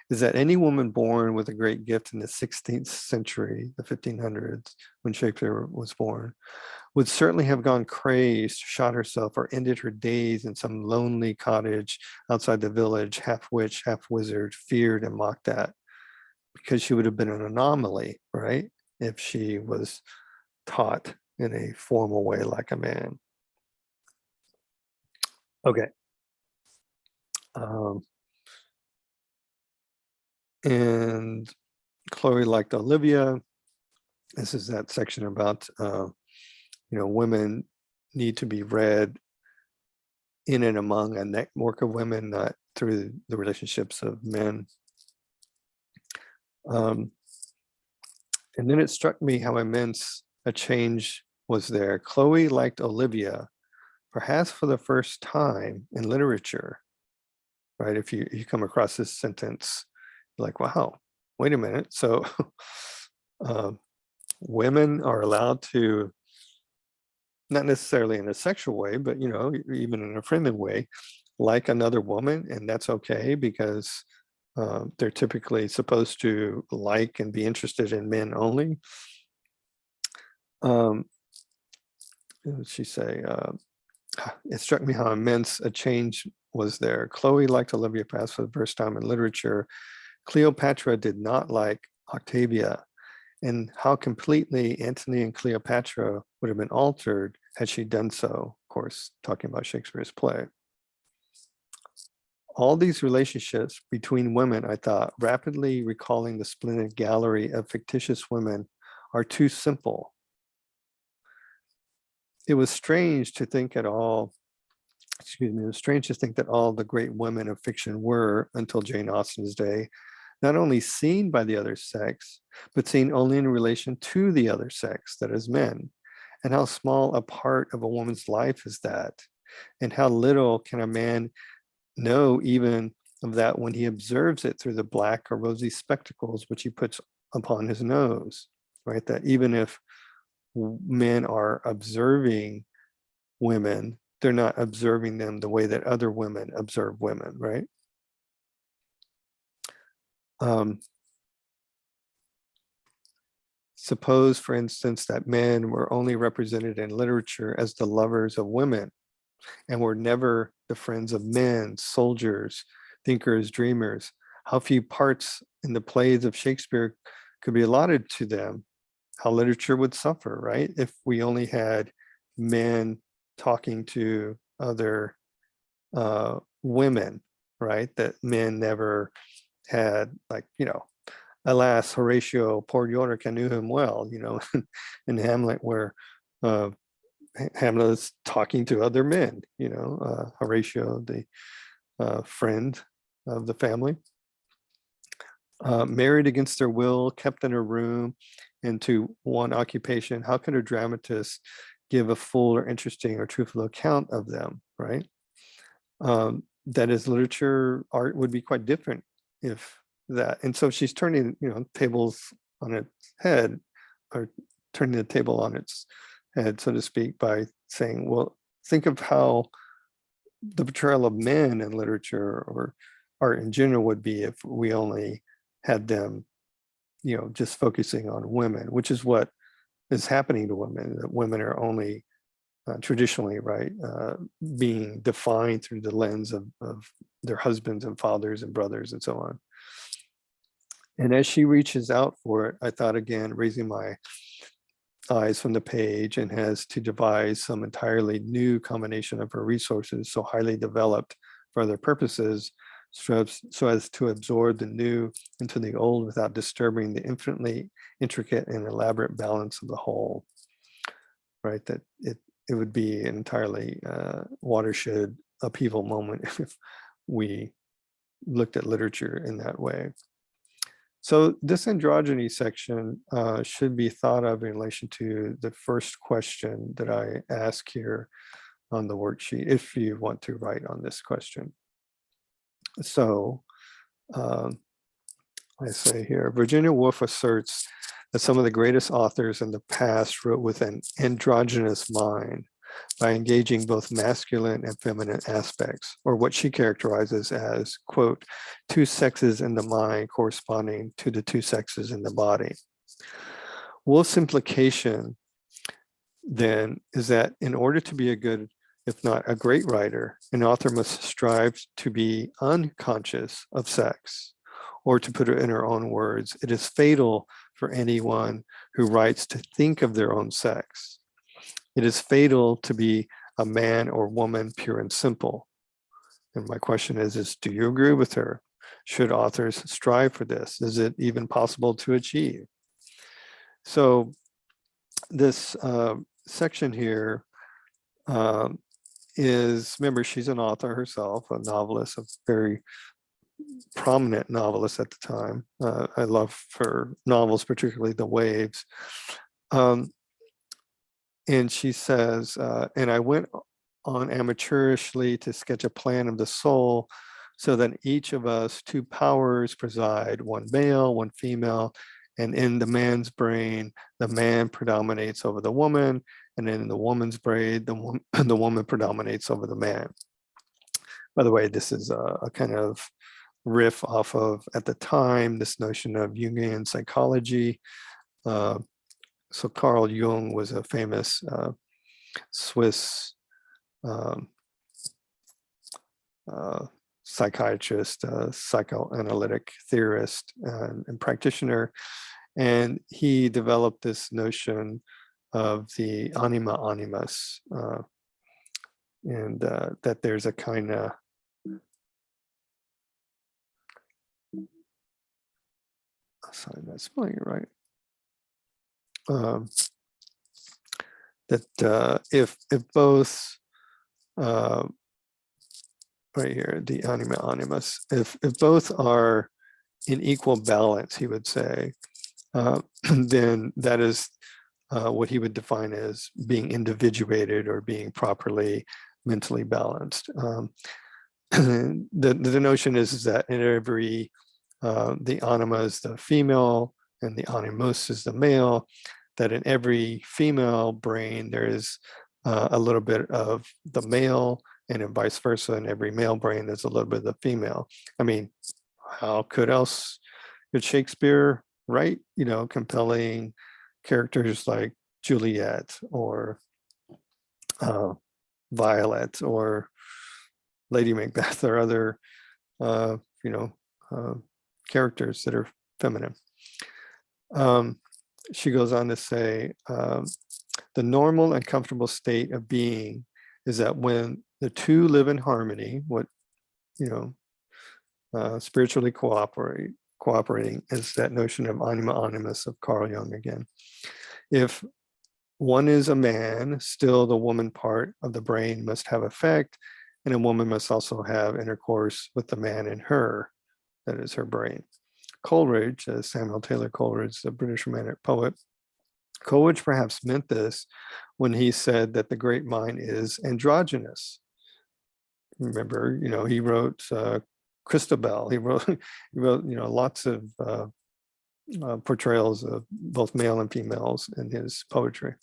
is that any woman born with a great gift in the 16th century, the 1500s, when Shakespeare was born, would certainly have gone crazed, shot herself, or ended her days in some lonely cottage outside the village, half witch, half wizard, feared and mocked at, because she would have been an anomaly, right? If she was taught in a formal way like a man. Okay. And Chloe liked Olivia. This is that section about, you know, women need to be read in and among a network of women, not through the relationships of men. And then it struck me how immense a change was there. Chloe liked Olivia, perhaps for the first time in literature, right? If you come across this sentence, you're like, wow, wait a minute. So women are allowed to, not necessarily in a sexual way, but, you know, even in a friendly way, like another woman, and that's okay because they're typically supposed to like and be interested in men only. What did she say? It struck me how immense a change was there. Chloe liked Olivia perhaps for the first time in literature. Cleopatra did not like Octavia, and how completely Antony and Cleopatra would have been altered had she done so, of course, talking about Shakespeare's play. All these relationships between women, I thought, rapidly recalling the splendid gallery of fictitious women, are too simple. It was strange to think at all, excuse me, it was strange to think that all the great women of fiction were, until Jane Austen's day, not only seen by the other sex, but seen only in relation to the other sex, that is men. And how small a part of a woman's life is that? And how little can a man know even of that when he observes it through the black or rosy spectacles which he puts upon his nose, right? That even if men are observing women, they're not observing them the way that other women observe women, right? Suppose, for instance, that men were only represented in literature as the lovers of women and were never the friends of men, soldiers, thinkers, dreamers. How few parts in the plays of Shakespeare could be allotted to them. How literature would suffer, right? If we only had men talking to other women, right? That men never had, like, you know, alas, Horatio, poor Yorick, I knew him well, you know, in Hamlet, where Hamlet is talking to other men, you know, Horatio, the friend of the family, married against their will, kept in a room and to one occupation. How could a dramatist give a full or interesting or truthful account of them, right? that is, literature, art would be quite different if that. And so she's turning, tables on its head, or turning the table on its head, so to speak, by saying, well, think of how the portrayal of men in literature or art in general would be if we only had them, just focusing on women, which is what is happening to women, that women are only traditionally, right, being defined through the lens of their husbands and fathers and brothers and so on. And as she reaches out for it, I thought, again, raising my eyes from the page, and has to devise some entirely new combination of her resources, so highly developed for other purposes, so as to absorb the new into the old without disturbing the infinitely intricate and elaborate balance of the whole. Right, that it would be an entirely watershed upheaval moment if we looked at literature in that way. So this androgyny section should be thought of in relation to the first question that I ask here on the worksheet, if you want to write on this question. So I say here, Virginia Woolf asserts that some of the greatest authors in the past wrote with an androgynous mind by engaging both masculine and feminine aspects, or what she characterizes as, quote, two sexes in the mind corresponding to the two sexes in the body. Woolf's implication then is that in order to be a good, if not a great writer, an author must strive to be unconscious of sex. Or to put it in her own words, it is fatal for anyone who writes to think of their own sex. It is fatal to be a man or woman, pure and simple. And my question is do you agree with her? Should authors strive for this? Is it even possible to achieve? So this section here is, remember, she's an author herself, a novelist, a very prominent novelist at the time. I love her novels, particularly The Waves. And she says, and I went on amateurishly to sketch a plan of the soul so that each of us two powers preside, one male, one female, and in the man's brain, the man predominates over the woman, and in the woman's brain, the woman predominates over the man. By the way, this is a kind of riff off of, at the time, this notion of Jungian psychology. So Carl Jung was a famous Swiss psychiatrist, psychoanalytic theorist, and practitioner. And he developed this notion of the anima animus, and that there's a kind of sorry, I'm not spelling it right. That if both right here, the anima animus, if both are in equal balance, he would say, then that is what he would define as being individuated or being properly mentally balanced. The notion is that in every, the anima is the female and the animus is the male, that in every female brain there is a little bit of the male, and in vice versa, in every male brain there's a little bit of the female. I mean, how could else could Shakespeare write, compelling characters like Juliet or Violet or Lady Macbeth or other, characters that are feminine? She goes on to say, the normal and comfortable state of being is that when the two live in harmony, what, spiritually cooperating is that notion of anima animus of Carl Jung again. If one is a man, still the woman part of the brain must have effect, and a woman must also have intercourse with the man in her, that is her brain. Coleridge, Samuel Taylor Coleridge, the British Romantic poet, Coleridge perhaps meant this when he said that the great mind is androgynous. remember, he wrote Christabel. He wrote, lots of portrayals of both male and females in his poetry.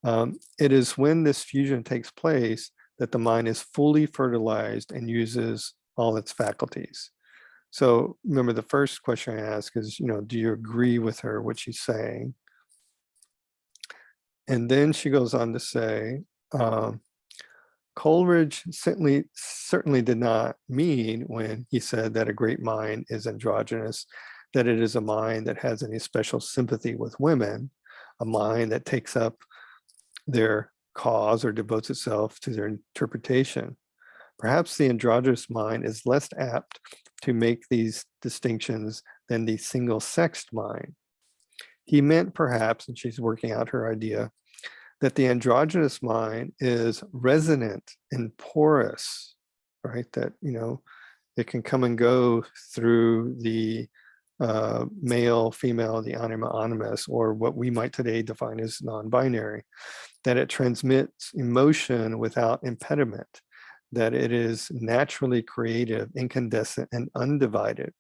It is when this fusion takes place that the mind is fully fertilized and uses all its faculties. So remember, the first question I ask is, do you agree with her, what she's saying? And then she goes on to say, Coleridge certainly did not mean when he said that a great mind is androgynous, that it is a mind that has any special sympathy with women, a mind that takes up their cause or devotes itself to their interpretation. Perhaps the androgynous mind is less apt to make these distinctions than the single-sexed mind. He meant perhaps, and she's working out her idea, that the androgynous mind is resonant and porous, right? That, it can come and go through the male, female, the anima animus, or what we might today define as non-binary, that it transmits emotion without impediment, that it is naturally creative, incandescent, and undivided.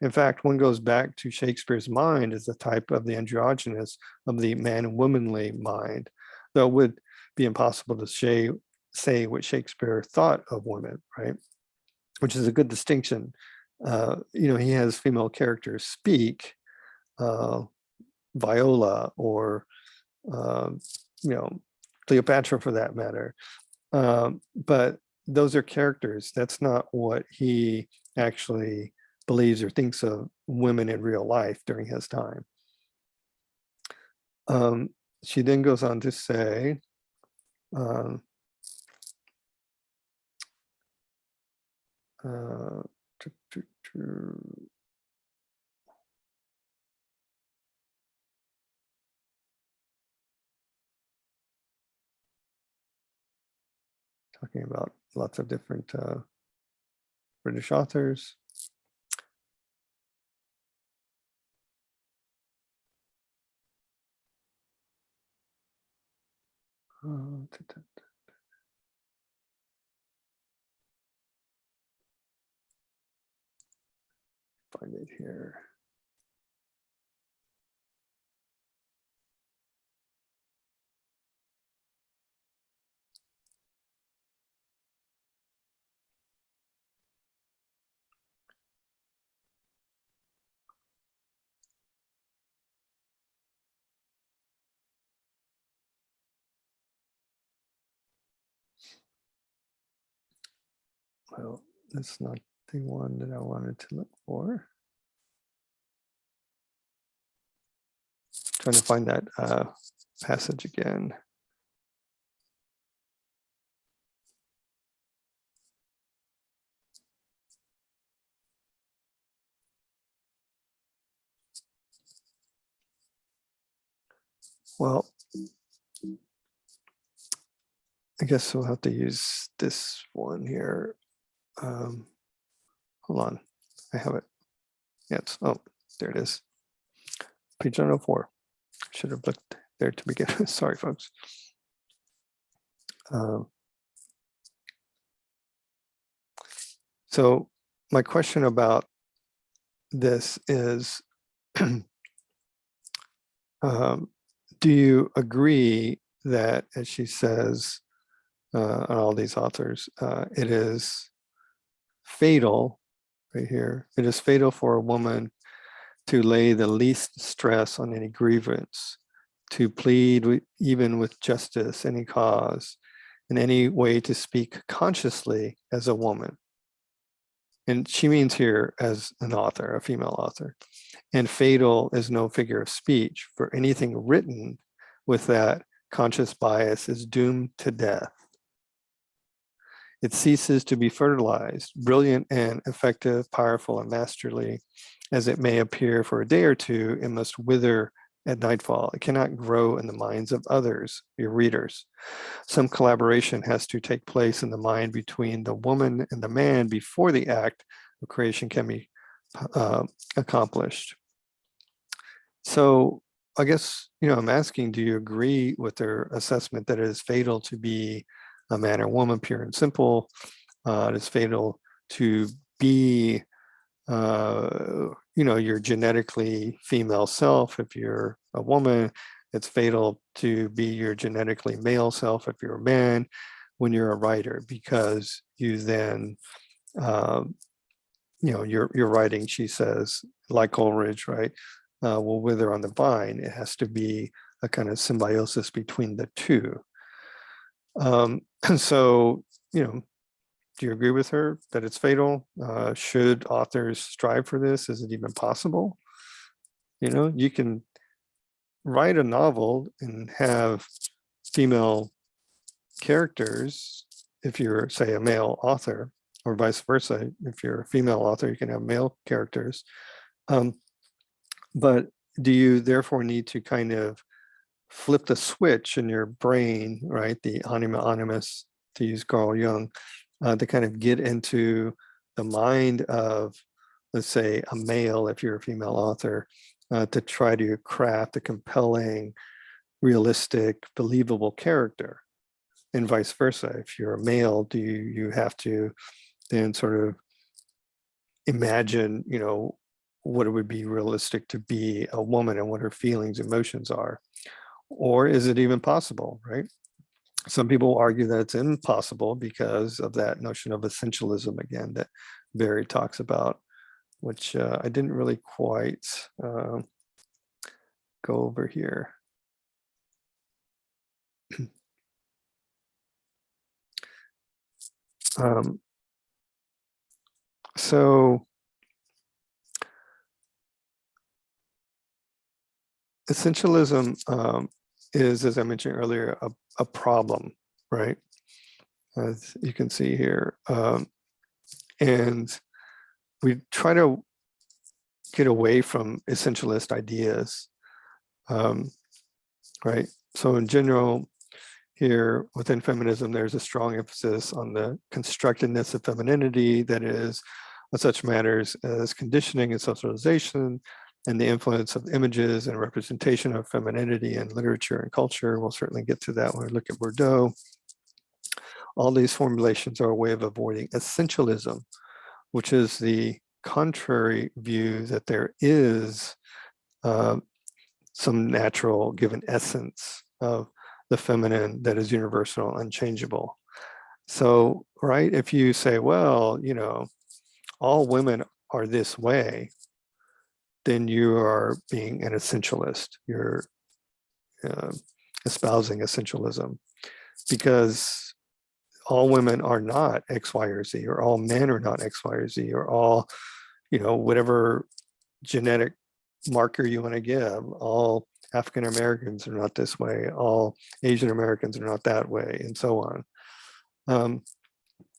In fact, one goes back to Shakespeare's mind as the type of the androgynous of the man-womanly mind, though it would be impossible to say what Shakespeare thought of women, right? Which is a good distinction. He has female characters speak, Viola, or, Cleopatra for that matter. But those are characters. That's not what he actually believes or thinks of women in real life during his time. She then goes on to say, talking about lots of different British authors. Find it here. Well, that's not the one that I wanted to look for. Trying to find that passage again. Well, I guess we'll have to use this one here. Hold on, I have it. Yes, oh, there it is. Page 104. Should have looked there to begin with. Sorry, folks. So my question about this is, do you agree that, as she says, on all these authors, it is fatal, right here, it is fatal for a woman to lay the least stress on any grievance, to plead even with justice, any cause, in any way to speak consciously as a woman. And she means here as an author, a female author. And fatal is no figure of speech, for anything written with that conscious bias is doomed to death. It ceases to be fertilized, brilliant and effective, powerful and masterly, as it may appear for a day or two, it must wither at nightfall. It cannot grow in the minds of others, your readers. Some collaboration has to take place in the mind between the woman and the man before the act of creation can be accomplished. So I guess, I'm asking, do you agree with their assessment that it is fatal to be a man or woman, pure and simple? It's fatal to be, your genetically female self if you're a woman. It's fatal to be your genetically male self if you're a man when you're a writer, because you then, your writing, she says, like Coleridge, right, will wither on the vine. It has to be a kind of symbiosis between the two. And so, do you agree with her that it's fatal? Should authors strive for this? Is it even possible? You can write a novel and have female characters if you're, say, a male author, or vice versa. If you're a female author, you can have male characters. But do you therefore need to kind of flip the switch in your brain, right? The anima animus, to use Carl Jung, to kind of get into the mind of, let's say, a male, if you're a female author, to try to craft a compelling, realistic, believable character, and vice versa. If you're a male, do you have to then sort of imagine, what it would be realistic to be a woman and what her feelings, emotions are? Or is it even possible, right? Some people argue that it's impossible because of that notion of essentialism, again, that Barry talks about, which I didn't really quite go over here. So essentialism is, as I mentioned earlier, a problem, right? As you can see here. And we try to get away from essentialist ideas, right? So in general, here within feminism, there's a strong emphasis on the constructedness of femininity, that is, on such matters as conditioning and socialization, and the influence of images and representation of femininity in literature and culture. We'll certainly get to that when we look at Bordo. All these formulations are a way of avoiding essentialism, which is the contrary view that there is some natural given essence of the feminine that is universal and unchangeable. So, right, if you say, well, all women are this way, then you are being an essentialist. You're espousing essentialism, because all women are not X, Y, or Z, or all men are not X, Y, or Z, or all, whatever genetic marker you want to give. All African Americans are not this way. All Asian Americans are not that way, and so on.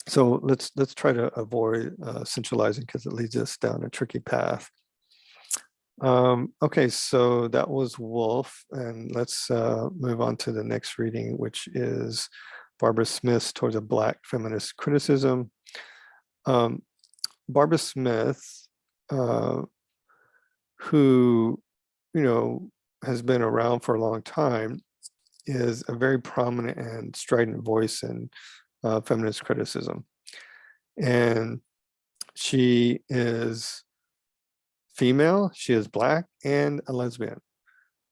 So let's try to avoid centralizing, because it leads us down a tricky path. Okay, so that was Woolf, and let's move on to the next reading, which is Barbara Smith's Towards a Black Feminist Criticism. Barbara Smith, who, has been around for a long time, is a very prominent and strident voice in feminist criticism. And she is female, she is Black, and a lesbian.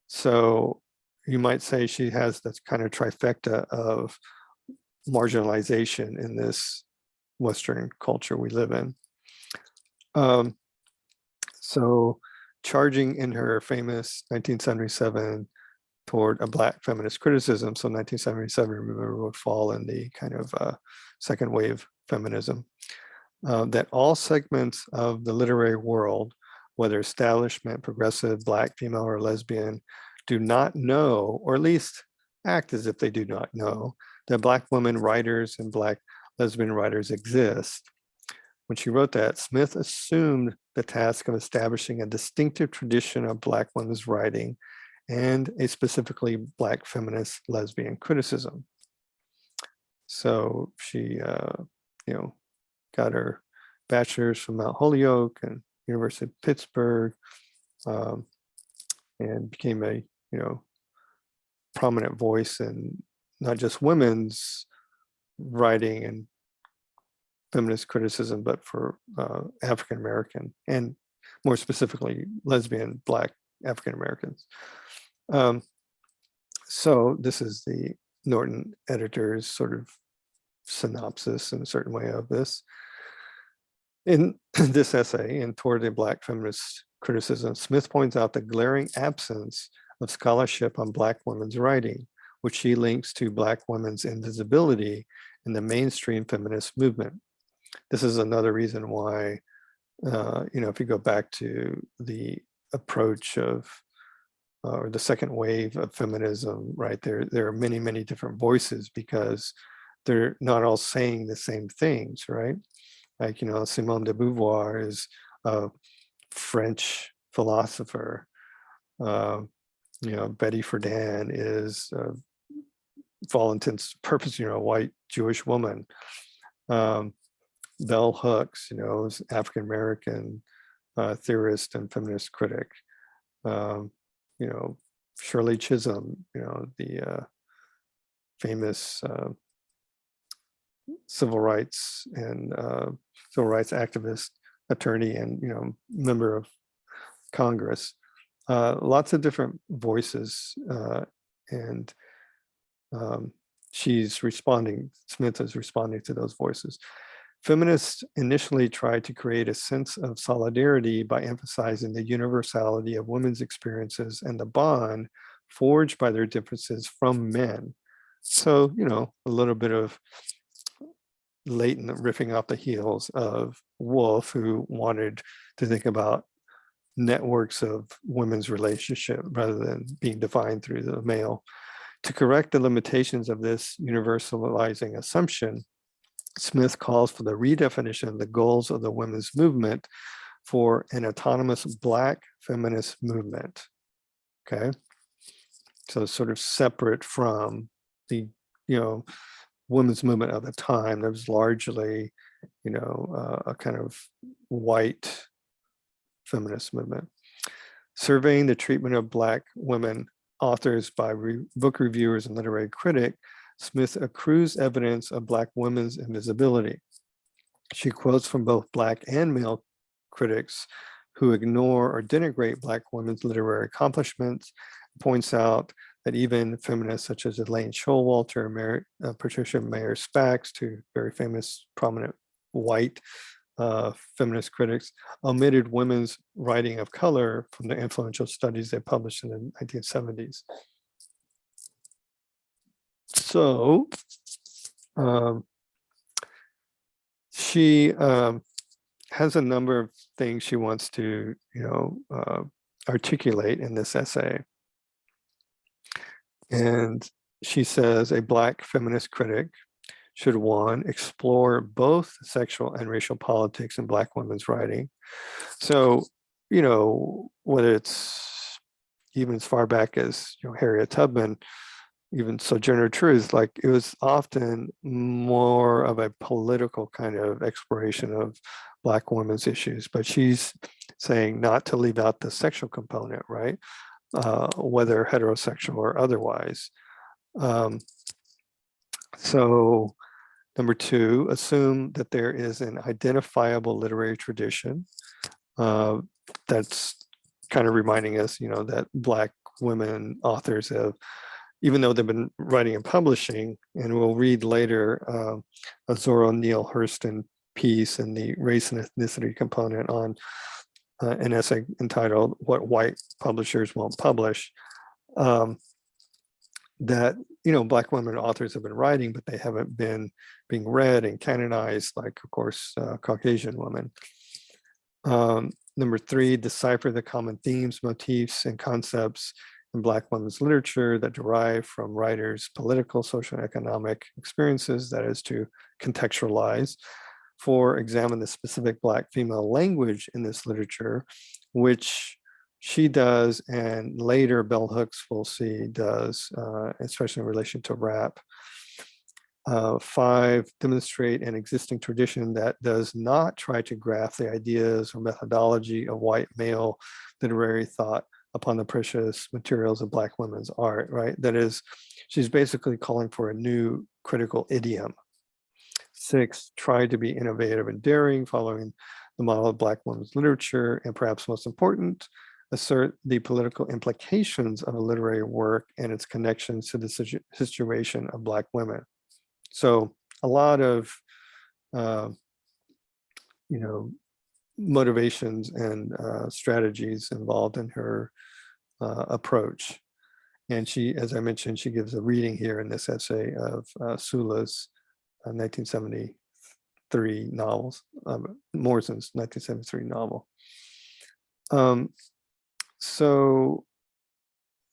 So you might say she has this kind of trifecta of marginalization in this Western culture we live in. So charging in her famous 1977 Toward a Black Feminist Criticism, so 1977, remember, would fall in the kind of second wave feminism, that all segments of the literary world, whether establishment, progressive, Black, female, or lesbian, do not know, or at least act as if they do not know, that Black women writers and Black lesbian writers exist. When she wrote that, Smith assumed the task of establishing a distinctive tradition of Black women's writing and a specifically Black feminist lesbian criticism. So she, got her bachelor's from Mount Holyoke and University of Pittsburgh, and became a, prominent voice in not just women's writing and feminist criticism, but for African American and more specifically lesbian, Black African Americans. So this is the Norton editor's sort of synopsis in a certain way of this. In this essay, in Toward a Black Feminist Criticism, Smith points out the glaring absence of scholarship on Black women's writing, which she links to Black women's invisibility in the mainstream feminist movement. This is another reason why, if you go back to the approach of, or the second wave of feminism, right, there are many, many different voices because they're not all saying the same things, right? Like, Simone de Beauvoir is a French philosopher. Betty Friedan is, for all intents and purposes, a white Jewish woman. Bell Hooks, is African-American theorist and feminist critic. Shirley Chisholm, the famous civil rights activist, attorney, and member of Congress. Lots of different voices, and Smith is responding to those voices. Feminists initially tried to create a sense of solidarity by emphasizing the universality of women's experiences and the bond forged by their differences from men. So, a little bit of latent riffing off the heels of Woolf, who wanted to think about networks of women's relationship rather than being defined through the male. To correct the limitations of this universalizing assumption, Smith calls for the redefinition of the goals of the women's movement for an autonomous Black feminist movement. Okay, so sort of separate from the women's movement of the time. That was largely a kind of white feminist movement. Surveying the treatment of Black women authors by book reviewers and literary critics, Smith accrues evidence of Black women's invisibility. She quotes from both Black and male critics who ignore or denigrate Black women's literary accomplishments, points out that even feminists such as Elaine Showalter, Patricia Mayer Spacks, two very famous, prominent white feminist critics, omitted women's writing of color from the influential studies they published in the 1970s. So she has a number of things she wants to, articulate in this essay. And she says a Black feminist critic should, one, explore both sexual and racial politics in Black women's writing. So, whether it's even as far back as Harriet Tubman, even Sojourner Truth, like it was often more of a political kind of exploration of Black women's issues, but she's saying not to leave out the sexual component, right? Whether heterosexual or otherwise. So number two, assume that there is an identifiable literary tradition. That's kind of reminding us, that Black women authors have, even though they've been writing and publishing, and we'll read later a Zora Neale Hurston piece in the race and ethnicity component on an essay entitled "What White Publishers Won't Publish," that Black women authors have been writing, but they haven't been being read and canonized like, of course, Caucasian women. Number three, decipher the common themes, motifs, and concepts in Black women's literature that derive from writers' political, social, and economic experiences, that is to contextualize. Four, examine the specific Black female language in this literature, which she does, and later Bell Hooks, we'll see, does, especially in relation to rap. Five, demonstrate an existing tradition that does not try to graft the ideas or methodology of white male literary thought upon the precious materials of Black women's art, right? That is, she's basically calling for a new critical idiom. 6, try to be innovative and daring, following the model of Black women's literature, and perhaps most important, assert the political implications of a literary work and its connections to the situation of Black women. So a lot of, motivations and strategies involved in her approach. And she, as I mentioned, she gives a reading here in this essay of Sula's 1973 novels, Morrison's 1973 novel. So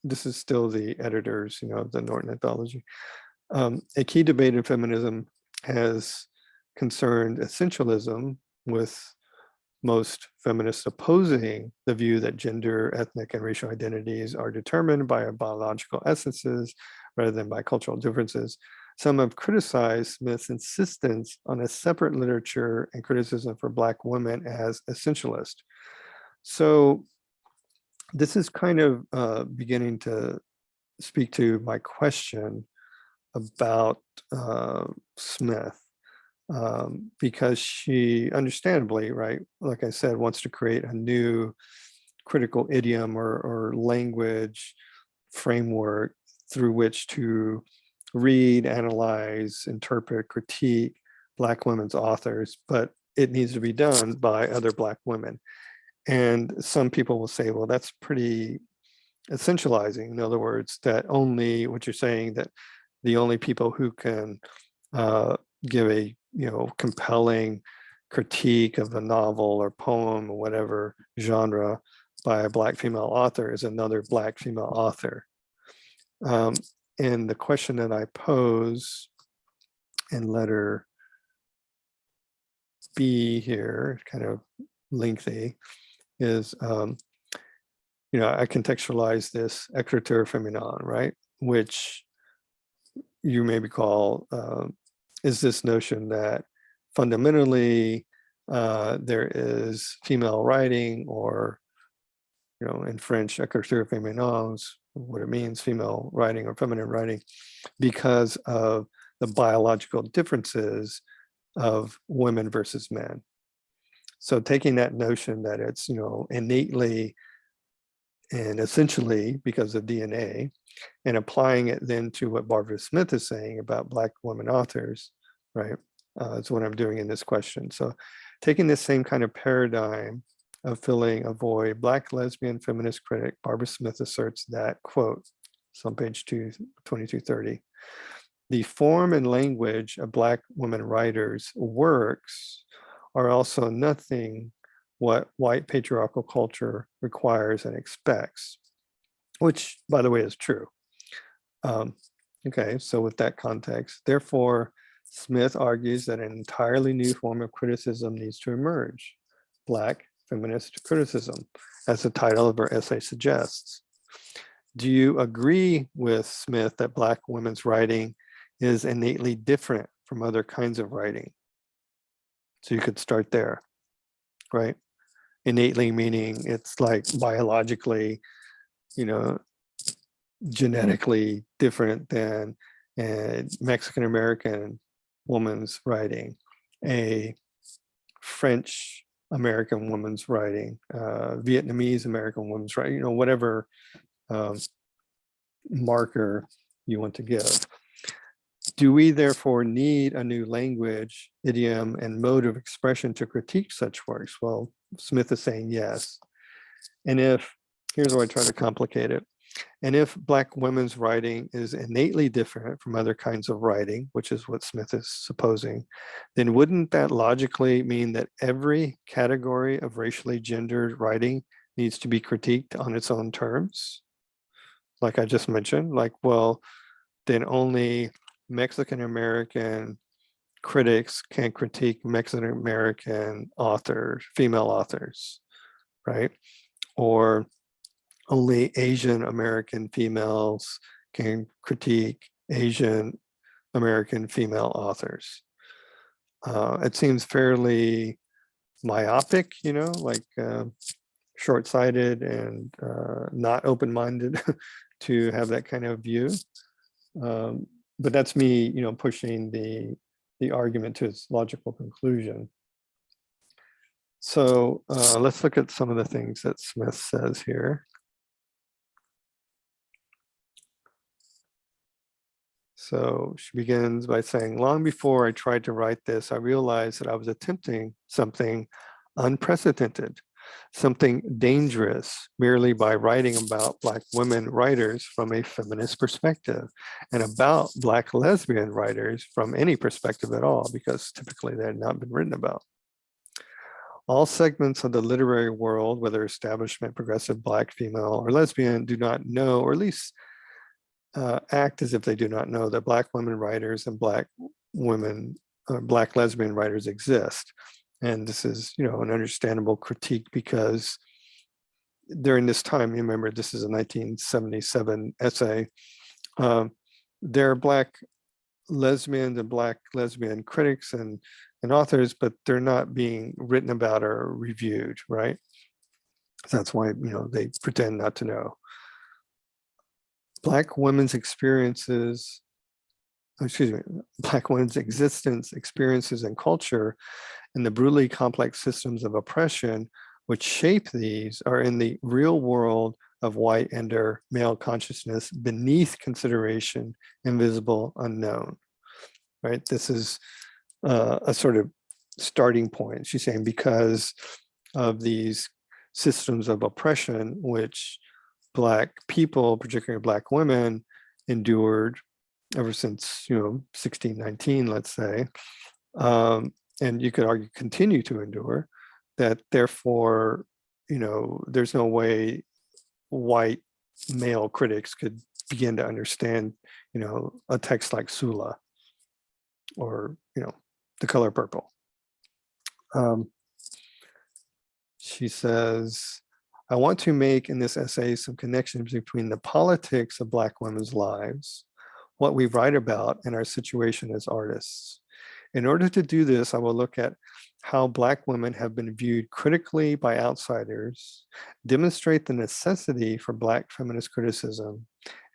this is still the editors, of the Norton Anthology. A key debate in feminism has concerned essentialism, with most feminists opposing the view that gender, ethnic, and racial identities are determined by our biological essences rather than by cultural differences. Some have criticized Smith's insistence on a separate literature and criticism for Black women as essentialist. So this is kind of beginning to speak to my question about Smith. Because she understandably, right, like I said, wants to create a new critical idiom or language framework through which to read, analyze, interpret, critique Black women's authors, but it needs to be done by other Black women. And some people will say, well, that's pretty essentializing. In other words, that only, what you're saying, that the only people who can give a compelling critique of a novel or poem or whatever genre by a Black female author is another Black female author. And the question that I pose in letter B here, kind of lengthy, is, I contextualize this écriture féminine, right? Which you maybe call, is this notion that fundamentally there is female writing, or, in French, écriture féminine, what it means, female writing or feminine writing, because of the biological differences of women versus men. So taking that notion that it's, innately and essentially because of DNA, and applying it then to what Barbara Smith is saying about Black women authors, right? Is what I'm doing in this question. So taking this same kind of paradigm of filling a void, Black lesbian feminist critic Barbara Smith asserts that, quote, it's on page 2230, the form and language of Black women writers' works are also nothing what white patriarchal culture requires and expects, which, by the way, is true. Okay, so with that context, therefore, Smith argues that an entirely new form of criticism needs to emerge, Black feminist criticism, as the title of her essay suggests. Do you agree with Smith that Black women's writing is innately different from other kinds of writing? So you could start there, right? Innately meaning it's like biologically, genetically different than a Mexican American woman's writing, a French American woman's writing, Vietnamese American woman's writing, whatever marker you want to give. Do we therefore need a new language, idiom, and mode of expression to critique such works? Well, Smith is saying yes. And here's where I try to complicate it. And if Black women's writing is innately different from other kinds of writing, which is what Smith is supposing, then wouldn't that logically mean that every category of racially gendered writing needs to be critiqued on its own terms? Like I just mentioned, well, then only Mexican American critics can critique Mexican American authors, female authors, right? Or only Asian American females can critique Asian American female authors. It seems fairly myopic, short-sighted and not open-minded to have that kind of view. But that's me, pushing the the argument to its logical conclusion. So let's look at some of the things that Smith says here. So she begins by saying, long before I tried to write this, I realized that I was attempting something unprecedented, something dangerous, merely by writing about Black women writers from a feminist perspective and about Black lesbian writers from any perspective at all, because typically they had not been written about. All segments of the literary world, whether establishment, progressive, Black, female, or lesbian, do not know, or at least act as if they do not know, that Black women writers and Black women, Black lesbian writers exist. And this is, an understandable critique, because during this time, you remember this is a 1977 essay, there are Black lesbians and Black lesbian critics and authors, but they're not being written about or reviewed, right? So that's why, they pretend not to know. Black women's experiences, Black women's existence, experiences, and culture and the brutally complex systems of oppression which shape these are in the real world of white and or male consciousness, beneath consideration, invisible, unknown, right? This is a sort of starting point. She's saying because of these systems of oppression, which Black people, particularly Black women, endured ever since 1619, let's say, and you could argue continue to endure, that therefore there's no way white male critics could begin to understand a text like Sula or The Color Purple. She says, I want to make in this essay some connections between the politics of Black women's lives, what we write about, and our situation as artists. In order to do this, I will look at how Black women have been viewed critically by outsiders, demonstrate the necessity for Black feminist criticism,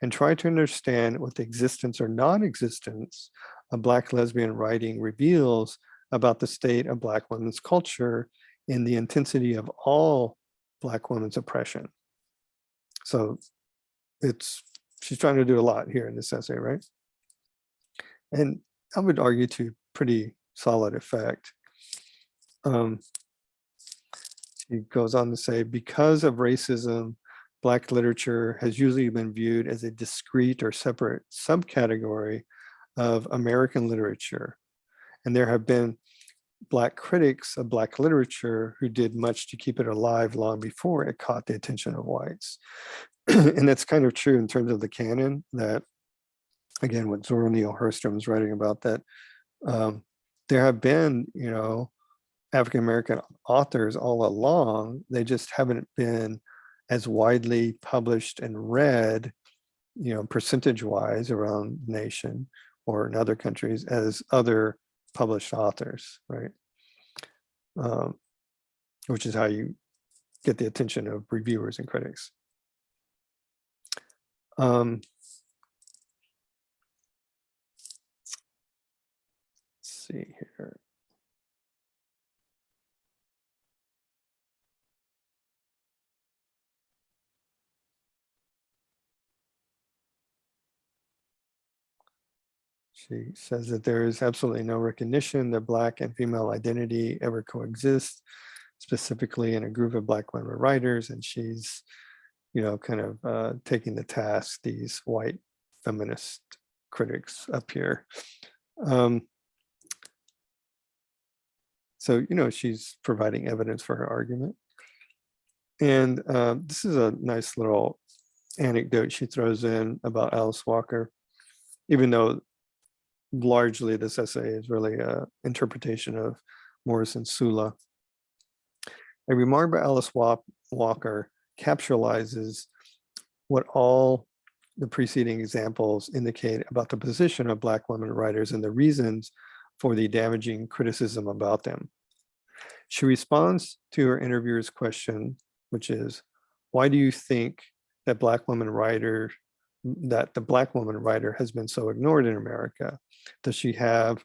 and try to understand what the existence or non-existence of Black lesbian writing reveals about the state of Black women's culture in the intensity of all Black women's oppression. So she's trying to do a lot here in this essay, right? And I would argue to pretty solid effect. She goes on to say, because of racism, Black literature has usually been viewed as a discrete or separate subcategory of American literature. And there have been Black critics of Black literature who did much to keep it alive long before it caught the attention of whites. And that's kind of true in terms of the canon, that, again, what Zora Neale Hurston was writing about, that there have been, African-American authors all along. They just haven't been as widely published and read, percentage-wise around the nation or in other countries as other published authors, right? Which is how you get the attention of reviewers and critics. Let's see here. She says that there is absolutely no recognition that Black and female identity ever coexist, specifically in a group of Black women writers. And she's, kind of taking to task these white feminist critics up here. So, she's providing evidence for her argument. And this is a nice little anecdote she throws in about Alice Walker, even though largely this essay is really an interpretation of Morrison's Sula. A remark by Alice Walker capitalizes what all the preceding examples indicate about the position of Black women writers and the reasons for the damaging criticism about them. She responds to her interviewer's question, which is, why do you think that the Black woman writer has been so ignored in America? Does she have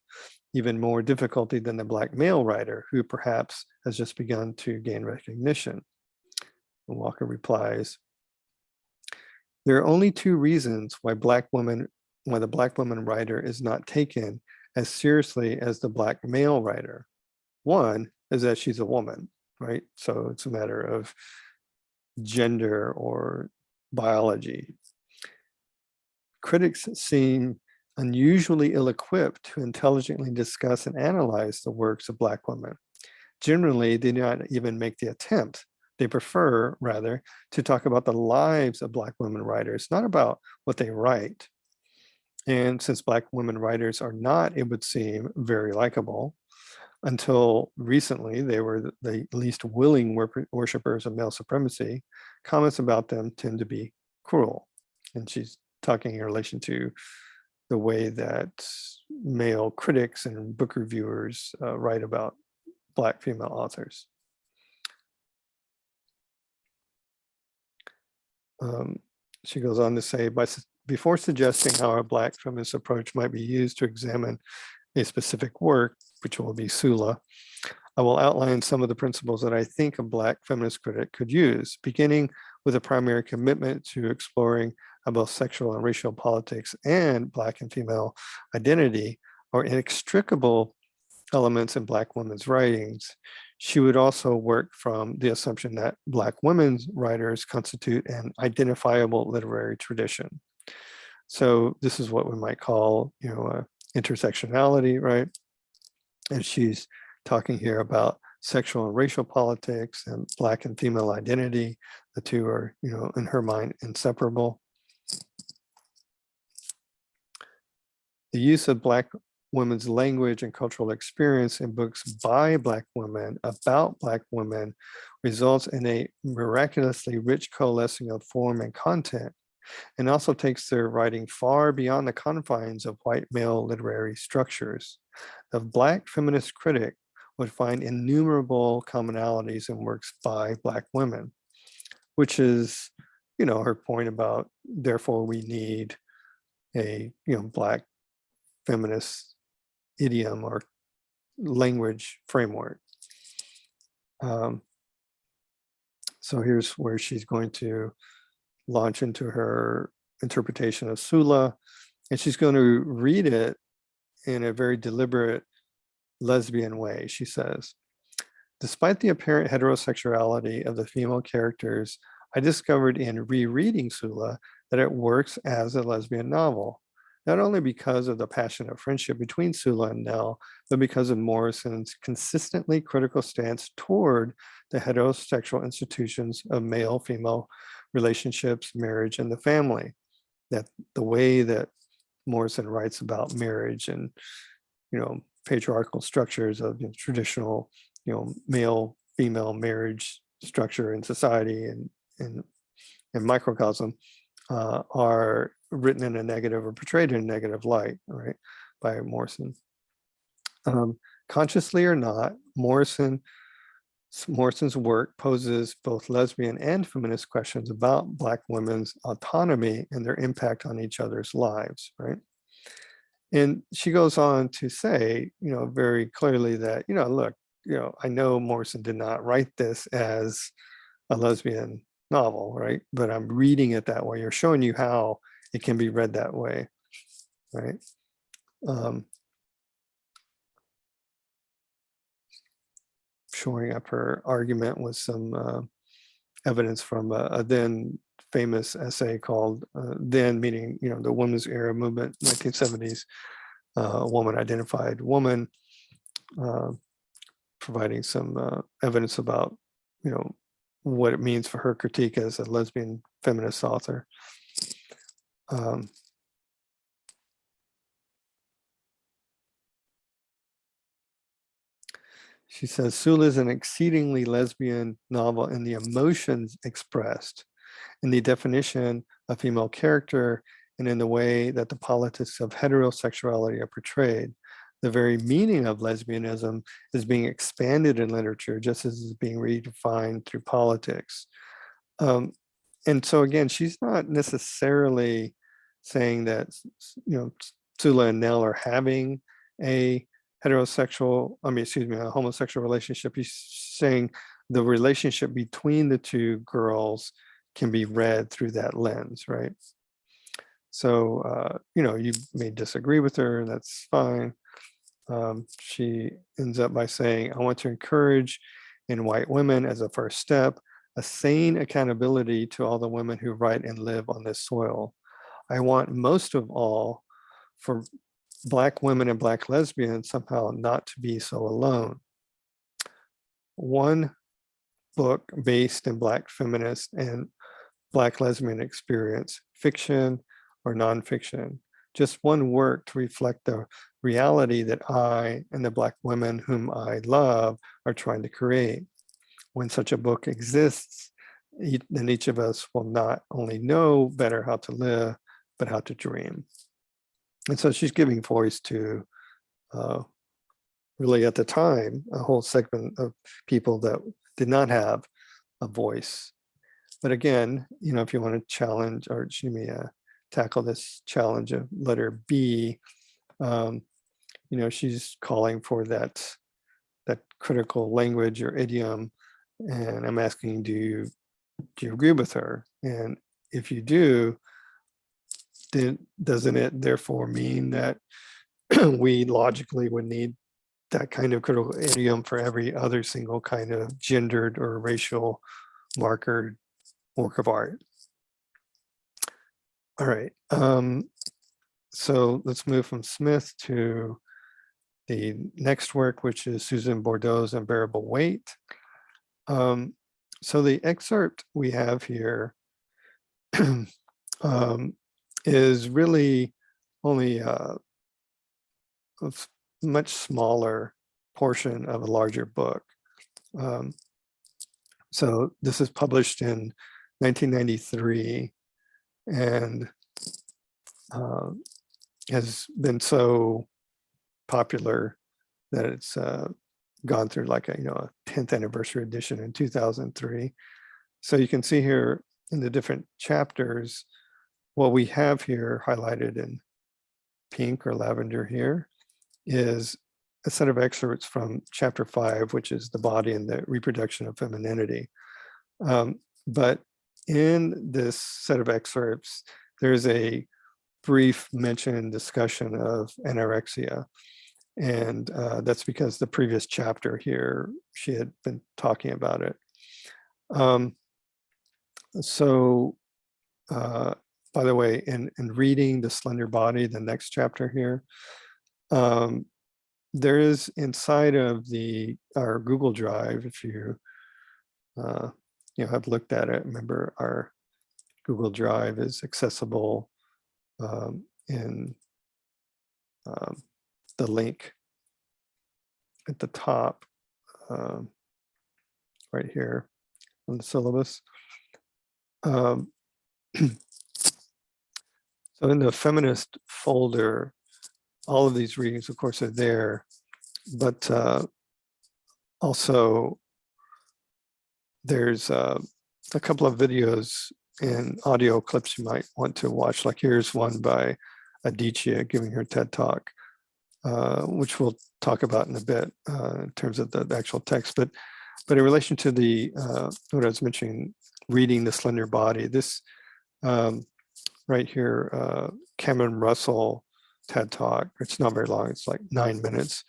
even more difficulty than the Black male writer, who perhaps has just begun to gain recognition. And Walker replies, there are only two reasons why the Black woman writer is not taken as seriously as the Black male writer. One is that she's a woman, right? So it's a matter of gender or biology. Critics seem unusually ill-equipped to intelligently discuss and analyze the works of Black women. Generally, they do not even make the attempt. They prefer, rather, to talk about the lives of Black women writers, not about what they write. And since Black women writers are not, it would seem, very likable, until recently they were the least willing worshipers of male supremacy, comments about them tend to be cruel. And she's talking in relation to the way that male critics and book reviewers write about Black female authors. She goes on to say, before suggesting how a Black feminist approach might be used to examine a specific work, which will be Sula, I will outline some of the principles that I think a Black feminist critic could use, beginning with a primary commitment to exploring how both sexual and racial politics and Black and female identity are inextricable elements in Black women's writings. She would also work from the assumption that Black women's writers constitute an identifiable literary tradition. So this is what we might call, intersectionality, right? And she's talking here about sexual and racial politics and Black and female identity. The two are, in her mind, inseparable. The use of Black women's language and cultural experience in books by Black women about Black women results in a miraculously rich coalescing of form and content, and also takes their writing far beyond the confines of white male literary structures. The Black feminist critic would find innumerable commonalities in works by Black women, which is, her point about, therefore we need a, Black feminist idiom or language framework. So here's where she's going to launch into her interpretation of Sula, and she's going to read it in a very deliberate lesbian way. She says, despite the apparent heterosexuality of the female characters, I discovered in rereading Sula that it works as a lesbian novel, not only because of the passionate friendship between Sula and Nell, but because of Morrison's consistently critical stance toward the heterosexual institutions of male-female relationships, marriage, and the family. That the way that Morrison writes about marriage and, patriarchal structures of traditional, male-female marriage structure in society and microcosm are written in a negative or portrayed in a negative light, right, by Morrison. Consciously or not, Morrison's work poses both lesbian and feminist questions about Black women's autonomy and their impact on each other's lives, right? And she goes on to say, very clearly that, look, I know Morrison did not write this as a lesbian novel, right? But I'm reading it that way, or showing you how it can be read that way, right? Showing up her argument with some evidence from a then famous essay called, then meaning, the women's era movement, 1970s, woman identified woman, providing some evidence about, what it means for her critique as a lesbian feminist author. She says, Sula is an exceedingly lesbian novel in the emotions expressed, in the definition of female character, and in the way that the politics of heterosexuality are portrayed. The very meaning of lesbianism is being expanded in literature, just as it's being redefined through politics. And so again, she's not necessarily saying that, Sula and Nell are having a heterosexual, a homosexual relationship. He's saying the relationship between the two girls can be read through that lens, right? So, you may disagree with her, that's fine. She ends up by saying, I want to encourage in white women as a first step, a sane accountability to all the women who write and live on this soil. I want most of all for Black women and Black lesbians somehow not to be so alone. One book based in Black feminist and Black lesbian experience, fiction or nonfiction, just one work to reflect the reality that I and the Black women whom I love are trying to create. When such a book exists, then each of us will not only know better how to live, but how to dream. And so she's giving voice to, really at the time, a whole segment of people that did not have a voice. But again, if you want to challenge, or tackle this challenge of letter B, she's calling for that critical language or idiom. And I'm asking, do you agree with her? And if you do, then doesn't it therefore mean that we logically would need that kind of critical idiom for every other single kind of gendered or racial markered work of art? All right. So let's move from Smith to the next work, which is Susan Bordeaux's Unbearable Weight. So the excerpt we have here is really only a much smaller portion of a larger book. So this is published in 1993 and has been so popular that it's gone through like a 10th anniversary edition in 2003. So you can see here in the different chapters, what we have here highlighted in pink or lavender here is a set of excerpts from chapter 5, which is the body and the reproduction of femininity. But in this set of excerpts, there's a brief mention and discussion of anorexia. And that's because the previous chapter here, she had been talking about it. By the way, in reading The Slender Body, the next chapter here, there is inside of our Google Drive, if you have looked at it, remember our Google Drive is accessible in the link at the top right here on the syllabus. So in the feminist folder, all of these readings, of course, are there, but also there's a couple of videos and audio clips you might want to watch. Like here's one by Adichie giving her TED Talk, which we'll talk about in a bit in terms of the actual text. But in relation to what I was mentioning, reading The Slender Body, this right here, Cameron Russell TED Talk. It's not very long. It's like 9 minutes.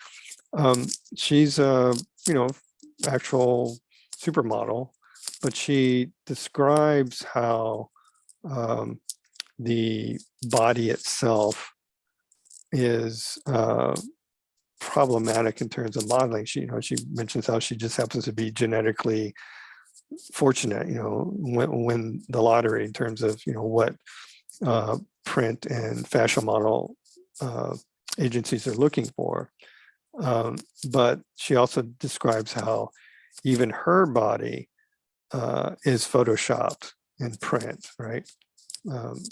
She's a actual supermodel, but she describes how the body itself is problematic in terms of modeling. She mentions how she just happens to be genetically fortunate, win the lottery in terms of what print and fashion model agencies are looking for. But she also describes how even her body is photoshopped in print, right?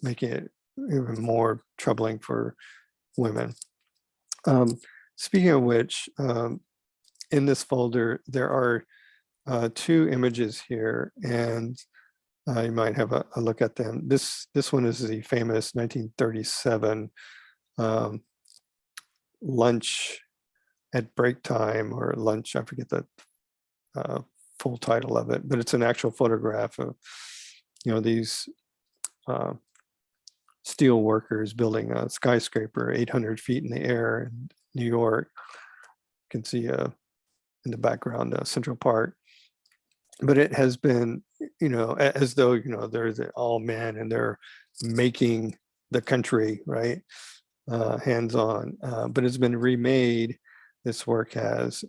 Making it even more troubling for women. Speaking of which, in this folder, there are 2 images here, and you might have a look at them. This one is the famous 1937 lunch at break time or lunch. I forget the full title of it, but it's an actual photograph of, these steel workers building a skyscraper 800 feet in the air in New York. You can see in the background Central Park. But it has been, as though, they're all men and they're making the country, right? Hands-on. But it's been remade, this work has,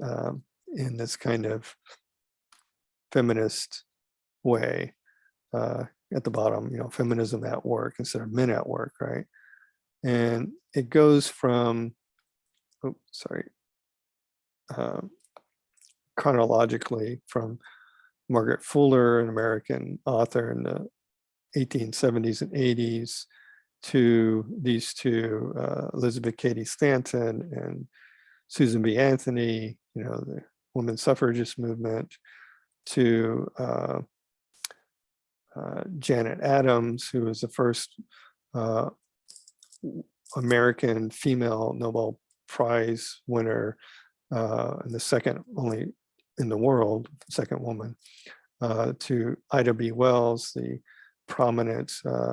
in this kind of feminist way. At the bottom, feminism at work instead of men at work, right? And it goes from, chronologically from Margaret Fuller, an American author in the 1870s and 80s, to these two, Elizabeth Cady Stanton and Susan B. Anthony, the women's suffragist movement, to Janet Adams, who was the first American female Nobel Prize winner, and the second only in the world, second woman, to Ida B. Wells, the prominent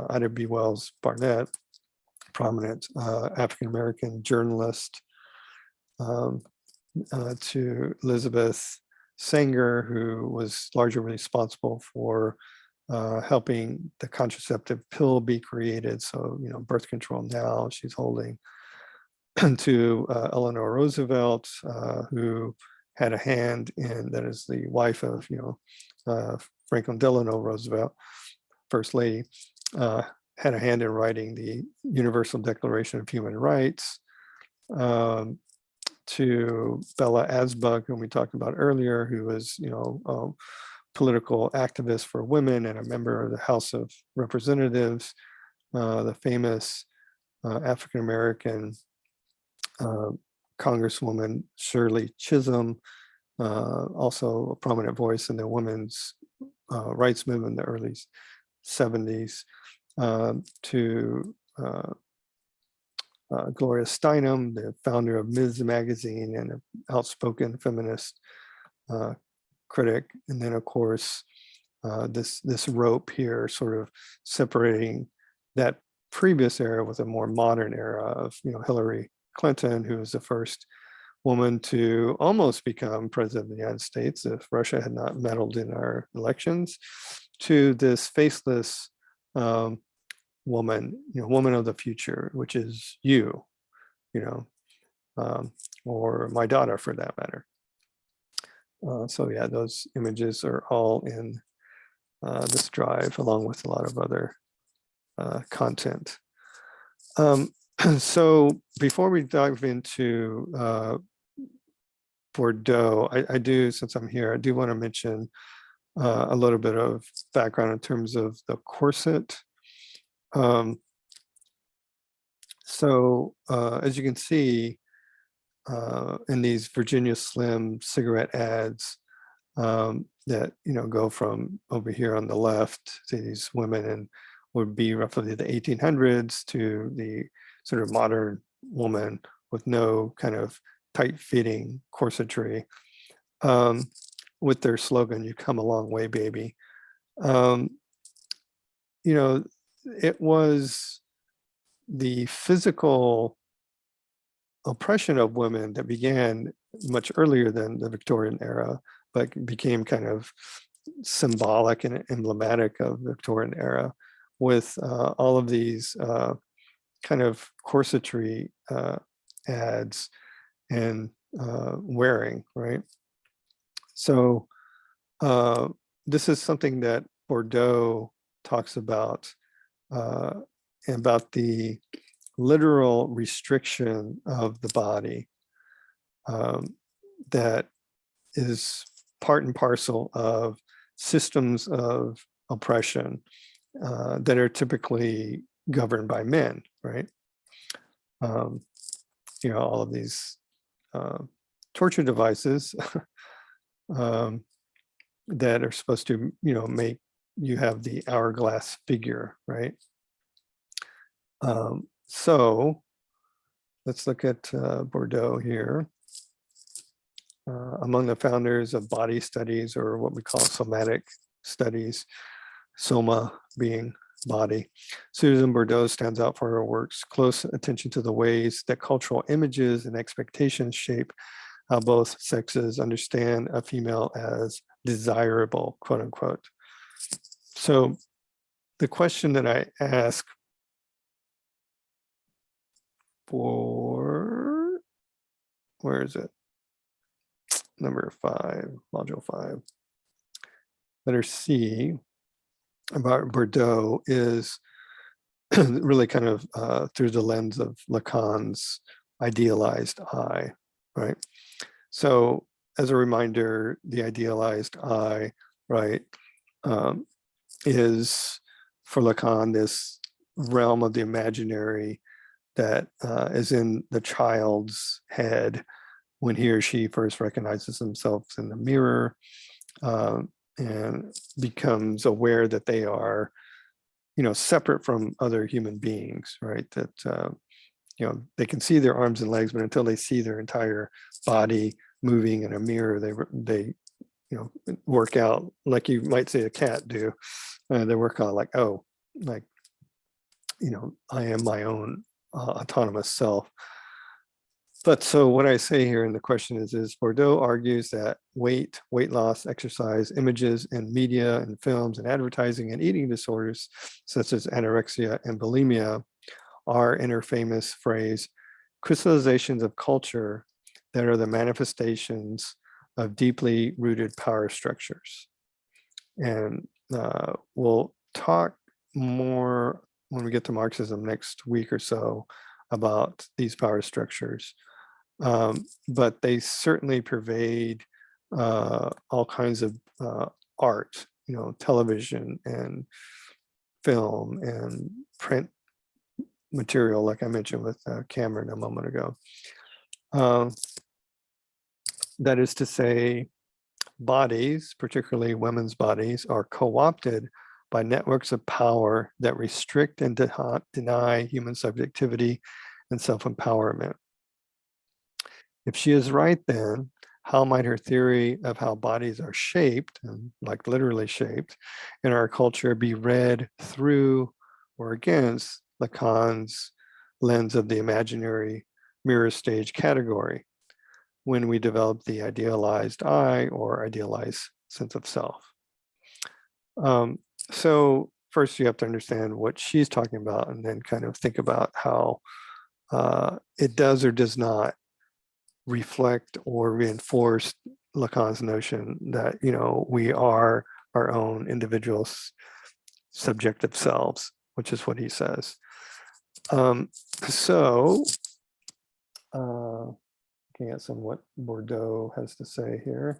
Ida B. Wells Barnett, prominent African-American journalist, to Elizabeth Sanger, who was largely responsible for helping the contraceptive pill be created. So, birth control now she's holding, to Eleanor Roosevelt, who had a hand in, that is the wife of, Franklin Delano Roosevelt, First Lady, had a hand in writing the Universal Declaration of Human Rights, to Bella Abzug, whom we talked about earlier, who was, political activist for women and a member of the House of Representatives, the famous African-American Congresswoman Shirley Chisholm, also a prominent voice in the women's rights movement in the early 70s, to Gloria Steinem, the founder of Ms. Magazine and an outspoken feminist critic. And then, of course, this rope here sort of separating that previous era with a more modern era of, Hillary Clinton, who was the first woman to almost become president of the United States if Russia had not meddled in our elections, to this faceless woman, woman of the future, which is you, or my daughter for that matter. So yeah, those images are all in this drive, along with a lot of other content. So before we dive into Bordo, I do, since I'm here, I do want to mention a little bit of background in terms of the corset. So as you can see in these Virginia Slim cigarette ads that go from over here on the left to these women and would be roughly the 1800s to the sort of modern woman with no kind of tight-fitting corsetry, with their slogan, "You come a long way, baby." It was the physical oppression of women that began much earlier than the Victorian era, but became kind of symbolic and emblematic of the Victorian era, with all of these kind of corsetry ads and wearing, right? So this is something that Bordo talks about the literal restriction of the body that is part and parcel of systems of oppression that are typically governed by men, right? All of these torture devices that are supposed to, make you have the hourglass figure, right? So let's look at Bordo here. among the founders of body studies, or what we call somatic studies, soma being body. Susan Bordo stands out for her work's close attention to the ways that cultural images and expectations shape how both sexes understand a female as desirable, quote unquote. So the question that I ask for, where is it? Number 5, module 5. Letter C about Bordeaux is really kind of through the lens of Lacan's idealized I, right? So as a reminder, the idealized I, right, is for Lacan this realm of the imaginary that is in the child's head when he or she first recognizes themselves in the mirror and becomes aware that they are, separate from other human beings, right? That, they can see their arms and legs, but until they see their entire body moving in a mirror, they work out like you might say a cat do. They work out like, oh, like, I am my own autonomous self. But so what I say here in the question is Bordeaux argues that weight loss, exercise, images in media and films and advertising and eating disorders, such as anorexia and bulimia, are, in her famous phrase, crystallizations of culture that are the manifestations of deeply rooted power structures. And we'll talk more when we get to Marxism next week or so about these power structures. But they certainly pervade all kinds of art, television and film and print material, like I mentioned with Cameron a moment ago. That is to say, bodies, particularly women's bodies, are co-opted by networks of power that restrict and deny human subjectivity and self-empowerment. If she is right, then how might her theory of how bodies are shaped, and like literally shaped, in our culture be read through or against Lacan's lens of the imaginary mirror stage category when we develop the idealized I or idealized sense of self? So first you have to understand what she's talking about and then kind of think about how it does or does not reflect or reinforce Lacan's notion that, we are our own individual subjective selves, which is what he says. Looking at what Bordeaux has to say here.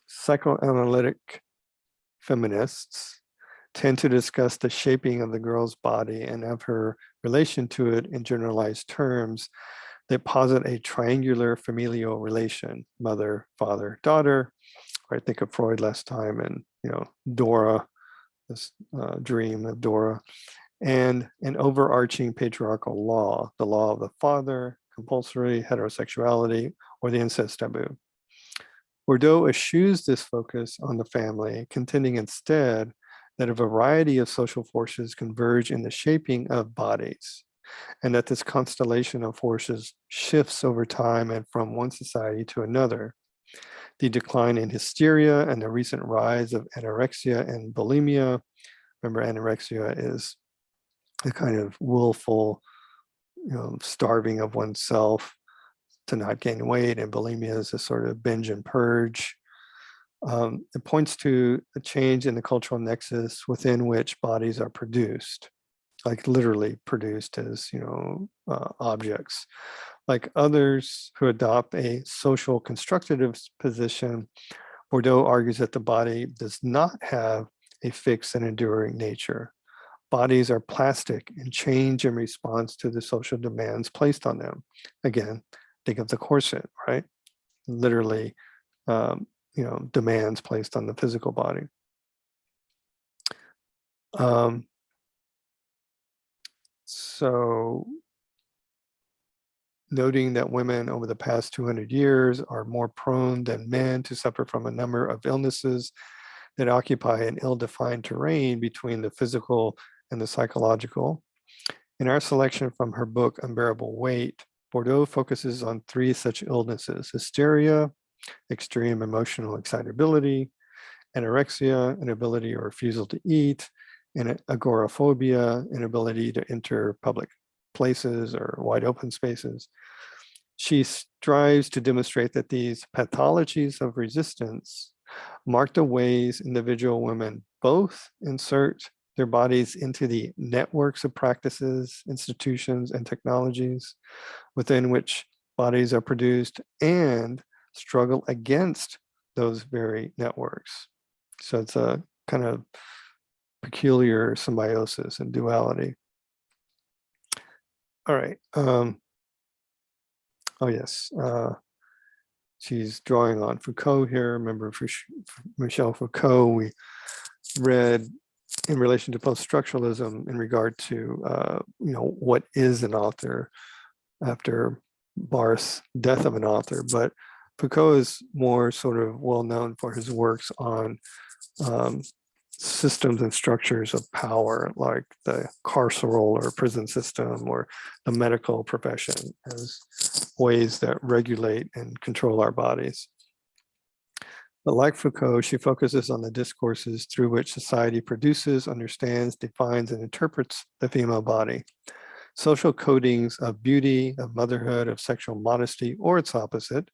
Psychoanalytic feminists tend to discuss the shaping of the girl's body and of her relation to it in generalized terms that posit a triangular familial relation, mother, father, daughter. I think of Freud last time and, Dora, this dream of Dora, and an overarching patriarchal law, the law of the father, compulsory heterosexuality, or the incest taboo. Bordeaux eschews this focus on the family, contending instead that a variety of social forces converge in the shaping of bodies, and that this constellation of forces shifts over time and from one society to another. The decline in hysteria and the recent rise of anorexia and bulimia. Remember, anorexia is a kind of willful, starving of oneself to not gain weight, and bulimia is a sort of binge and purge. It points to a change in the cultural nexus within which bodies are produced, like literally produced as, objects. Like others who adopt a social constructivist position, Bordeaux argues that the body does not have a fixed and enduring nature. Bodies are plastic and change in response to the social demands placed on them. Again, think of the corset, right? Literally, demands placed on the physical body. So noting that women over the past 200 years are more prone than men to suffer from a number of illnesses that occupy an ill-defined terrain between the physical and the psychological. In our selection from her book, Unbearable Weight, Bordo focuses on 3 such illnesses: hysteria, extreme emotional excitability; anorexia, inability or refusal to eat; and agoraphobia, inability to enter public places or wide open spaces. She strives to demonstrate that these pathologies of resistance mark the ways individual women both insert their bodies into the networks of practices, institutions, and technologies within which bodies are produced, and struggle against those very networks. So it's a kind of peculiar symbiosis and duality. All right. Oh, yes. She's drawing on Foucault here. Remember, for Michel Foucault, we read in relation to post-structuralism in regard to, what is an author after Barth's death of an author. But Foucault is more sort of well known for his works on systems and structures of power, like the carceral or prison system or the medical profession, as ways that regulate and control our bodies. But like Foucault, she focuses on the discourses through which society produces, understands, defines, and interprets the female body. Social codings of beauty, of motherhood, of sexual modesty, or its opposite,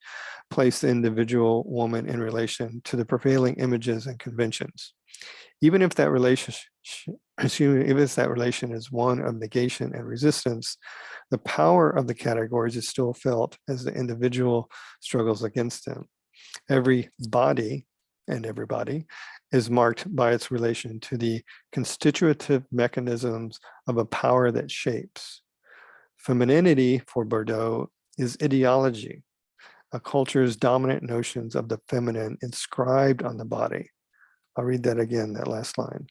place the individual woman in relation to the prevailing images and conventions. Even if that relation is one of negation and resistance, the power of the categories is still felt as the individual struggles against them. Every body and everybody is marked by its relation to the constitutive mechanisms of a power that shapes. Femininity, for Bordo, is ideology, a culture's dominant notions of the feminine inscribed on the body. I'll read that again, that last line.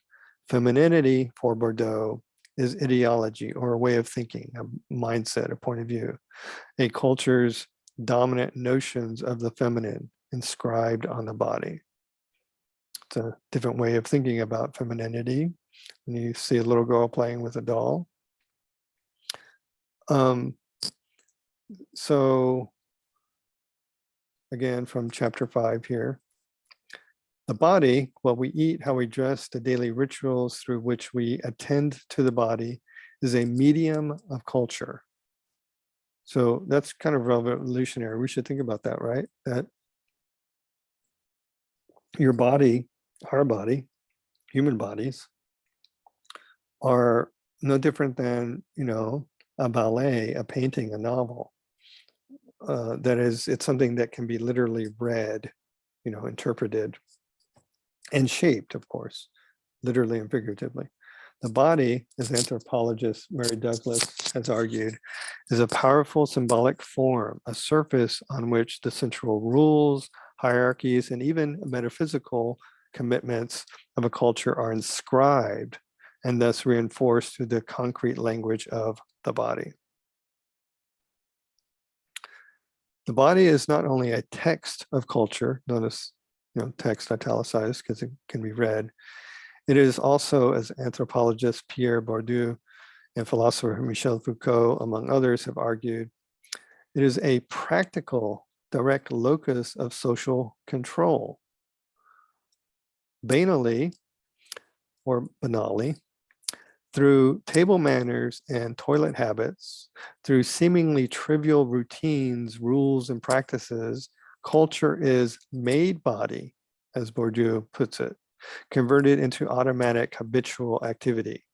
Femininity, for Bordo, is ideology, or a way of thinking, a mindset, a point of view, a culture's dominant notions of the feminine inscribed on the body. It's a different way of thinking about femininity. And you see a little girl playing with a doll. So again, from chapter 5 here. The body, what we eat, how we dress, the daily rituals through which we attend to the body, is a medium of culture. So that's kind of revolutionary. We should think about that, right? That your body, our body, human bodies, are no different than, a ballet, a painting, a novel. That is, it's something that can be literally read, interpreted, and shaped, of course, literally and figuratively. The body, as anthropologist Mary Douglas has argued, is a powerful symbolic form, a surface on which the central rules, hierarchies, and even metaphysical commitments of a culture are inscribed and thus reinforced through the concrete language of the body. The body is not only a text of culture, notice text italicized because it can be read. It is also, as anthropologist Pierre Bourdieu and philosopher Michel Foucault, among others, have argued, it is a practical, direct locus of social control. Banally, or banally, through table manners and toilet habits, through seemingly trivial routines, rules, and practices, culture is made body, as Bourdieu puts it, converted into automatic habitual activity.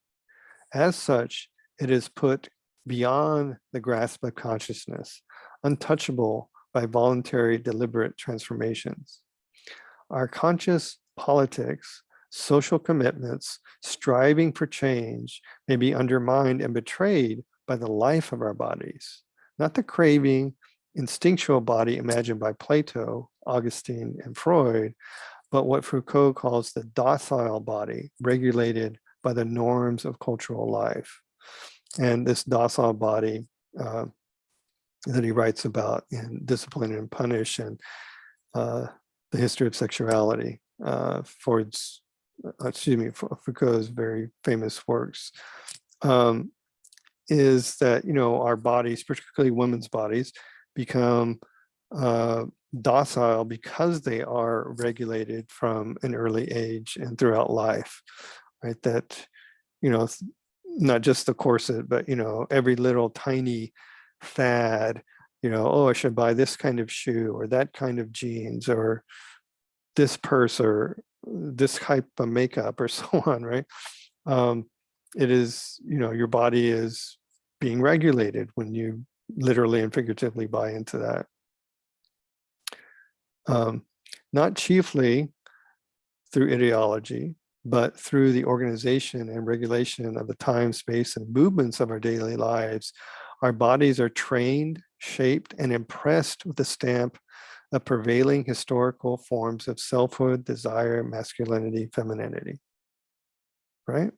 As such, it is put beyond the grasp of consciousness, untouchable by voluntary, deliberate transformations. Our conscious politics, social commitments, striving for change may be undermined and betrayed by the life of our bodies, not the craving, instinctual body imagined by Plato, Augustine, and Freud, but what Foucault calls the docile body, regulated by the norms of cultural life. And this docile body that he writes about in Discipline and Punish and the History of Sexuality, Foucault's very famous works, is that, our bodies, particularly women's bodies, become docile because they are regulated from an early age and throughout life, right? That, not just the corset, but, every little tiny fad, oh, I should buy this kind of shoe or that kind of jeans or this purse or this type of makeup or so on, right? It is, your body is being regulated when you literally and figuratively buy into that. Not chiefly through ideology, but through the organization and regulation of the time, space, and movements of our daily lives. Our bodies are trained, shaped, and impressed with the stamp of prevailing historical forms of selfhood, desire, masculinity, femininity, right?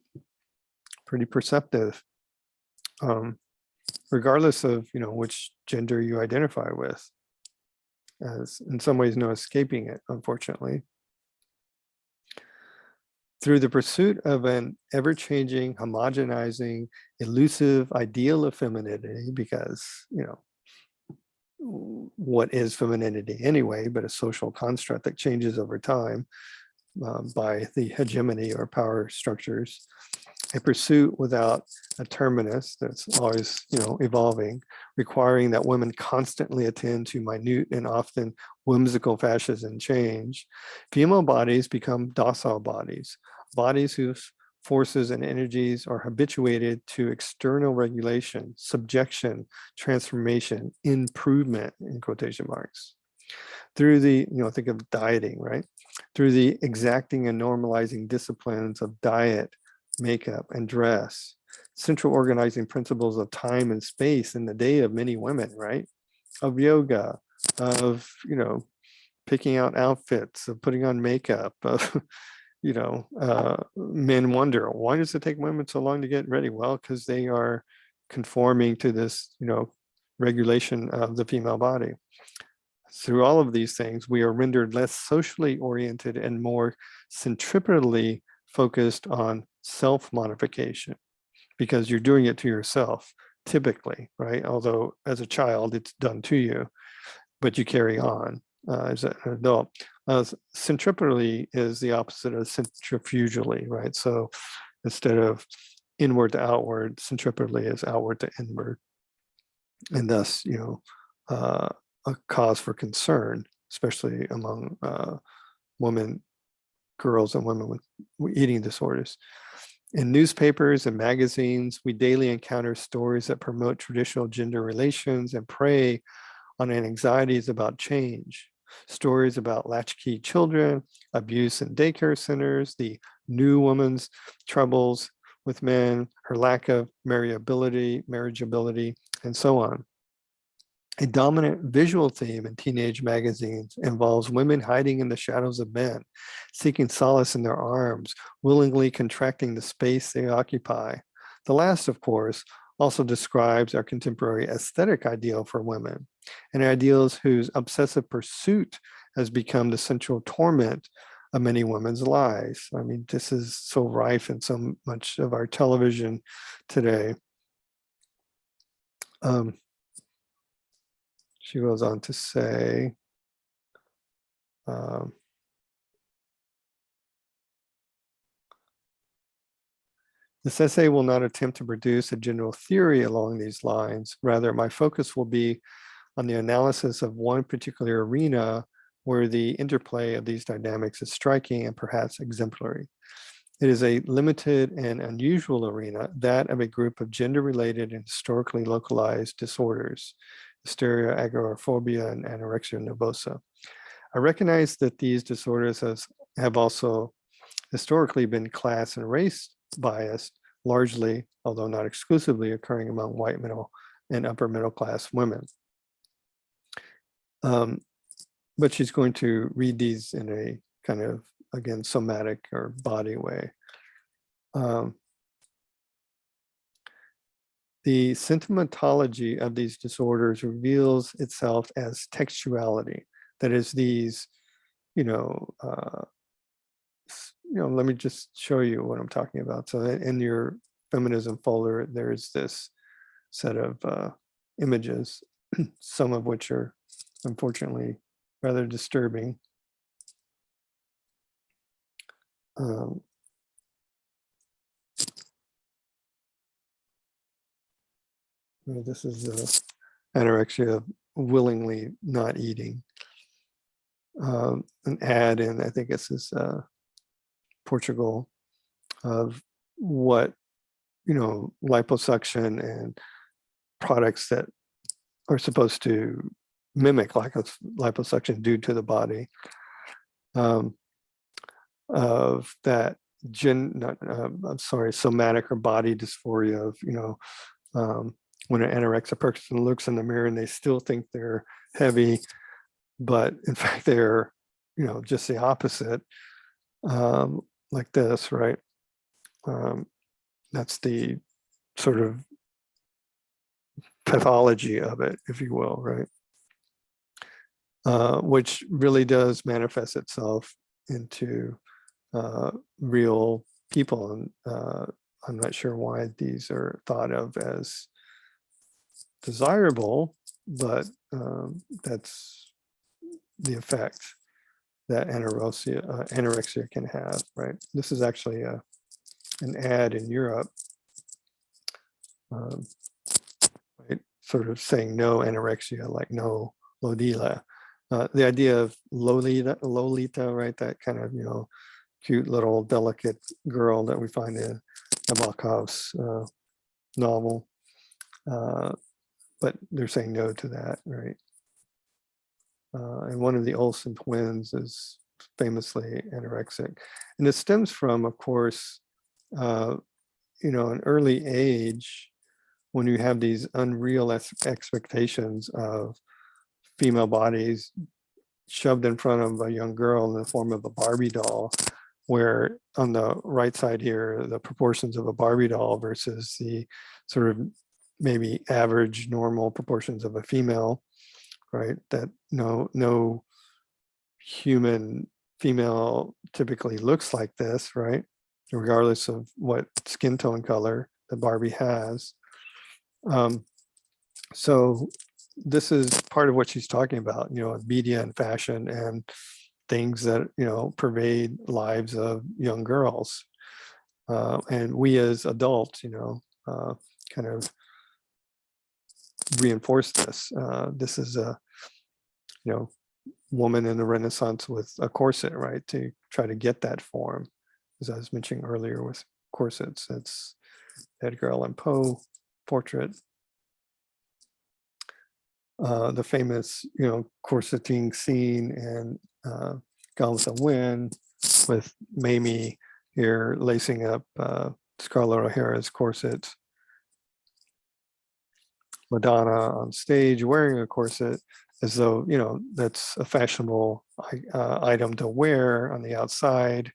Pretty perceptive, regardless of, which gender you identify with. As in some ways, no escaping it, unfortunately. Through the pursuit of an ever-changing, homogenizing, elusive ideal of femininity, because, what is femininity anyway, but a social construct that changes over time by the hegemony or power structures, a pursuit without a terminus that's always, evolving, requiring that women constantly attend to minute and often whimsical fashions and change. Female bodies become docile bodies, bodies whose forces and energies are habituated to external regulation, subjection, transformation, improvement, in quotation marks. Through the, think of dieting, right? Through the exacting and normalizing disciplines of diet, makeup, and dress, central organizing principles of time and space in the day of many women, right? Of yoga, of, picking out outfits, of putting on makeup, of, men wonder, why does it take women so long to get ready? Well, because they are conforming to this, regulation of the female body. Through all of these things, we are rendered less socially oriented and more centripetally focused on self-modification, because you're doing it to yourself, typically, right? Although as a child, it's done to you, but you carry on as an adult. Centripetally is the opposite of centrifugally, right? So instead of inward to outward, centripetally is outward to inward. And thus, a cause for concern, especially among women, girls and women with eating disorders. In newspapers and magazines, we daily encounter stories that promote traditional gender relations and prey on anxieties about change. Stories about latchkey children, abuse in daycare centers, the new woman's troubles with men, her lack of marriageability, and so on. A dominant visual theme in teenage magazines involves women hiding in the shadows of men, seeking solace in their arms, willingly contracting the space they occupy. The last, of course, also describes our contemporary aesthetic ideal for women, and ideals whose obsessive pursuit has become the central torment of many women's lives. I mean, this is so rife in so much of our television today. She goes on to say, this essay will not attempt to produce a general theory along these lines. Rather, my focus will be on the analysis of one particular arena where the interplay of these dynamics is striking and perhaps exemplary. It is a limited and unusual arena, that of a group of gender-related and historically localized disorders, hysteria, agoraphobia, and anorexia nervosa. I recognize that these disorders have also historically been class and race biased, largely, although not exclusively, occurring among white middle and upper middle class women. But she's going to read these in a kind of, again, somatic or body way. the symptomatology of these disorders reveals itself as textuality. That is, these, let me just show you what I'm talking about. So in your feminism folder, there's this set of images, some of which are unfortunately rather disturbing. This is anorexia willingly not eating. An ad in, I think this is Portugal, of what, liposuction and products that are supposed to mimic liposuction do to the body. Of that somatic or body dysphoria of, when an anorexic person looks in the mirror and they still think they're heavy, but in fact they're, just the opposite, like this, right? That's the sort of pathology of it, if you will, right? Which really does manifest itself into real people. And I'm not sure why these are thought of as desirable, but that's the effect that anorexia can have, right? This is actually an ad in Europe, right? Sort of saying no anorexia, like no Lolita. The idea of Lolita, right? That kind of, cute little delicate girl that we find in Nabokov's novel. But they're saying no to that, right? And one of the Olsen twins is famously anorexic. And it stems from, of course, an early age, when you have these unreal expectations of female bodies shoved in front of a young girl in the form of a Barbie doll, where on the right side here, the proportions of a Barbie doll versus the sort of maybe average normal proportions of a female, right? That no human female typically looks like this, right? Regardless of what skin tone color the Barbie has. So this is part of what she's talking about, media and fashion and things that, pervade lives of young girls. And we as adults, kind of reinforce this. This is a, woman in the Renaissance with a corset, right? To try to get that form. As I was mentioning earlier with corsets, it's Edgar Allan Poe portrait. The famous, corseting scene in Gone with the Wind, with Mamie here lacing up Scarlett O'Hara's corset. Madonna on stage wearing a corset, as though, that's a fashionable item to wear on the outside.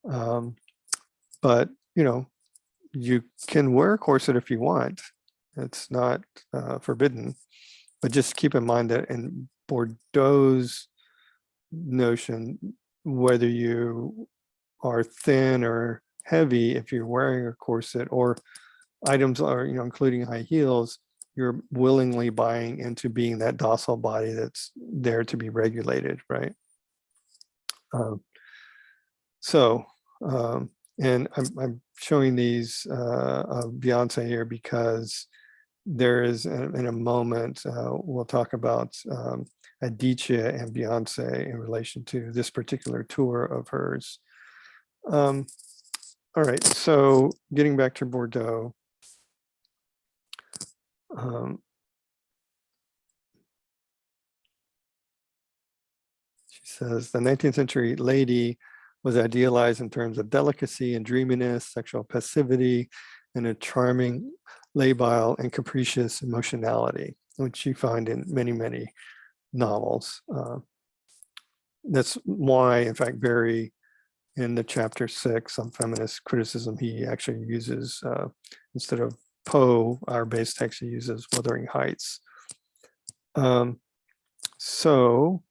But, you can wear a corset if you want. It's not forbidden. But just keep in mind that in Bordo's notion, whether you are thin or heavy, if you're wearing a corset or items are, including high heels, you're willingly buying into being that docile body that's there to be regulated, right? And I'm showing these of Beyoncé here because there is, in a moment, we'll talk about Adichie and Beyoncé in relation to this particular tour of hers. All right, so getting back to Bordo. She says, the 19th century lady was idealized in terms of delicacy and dreaminess, sexual passivity, and a charming, labile, and capricious emotionality, which you find in many, many novels. That's why, in fact, Barry, in the chapter 6 on feminist criticism, he actually uses, instead of Poe, our base text uses Wuthering Heights. So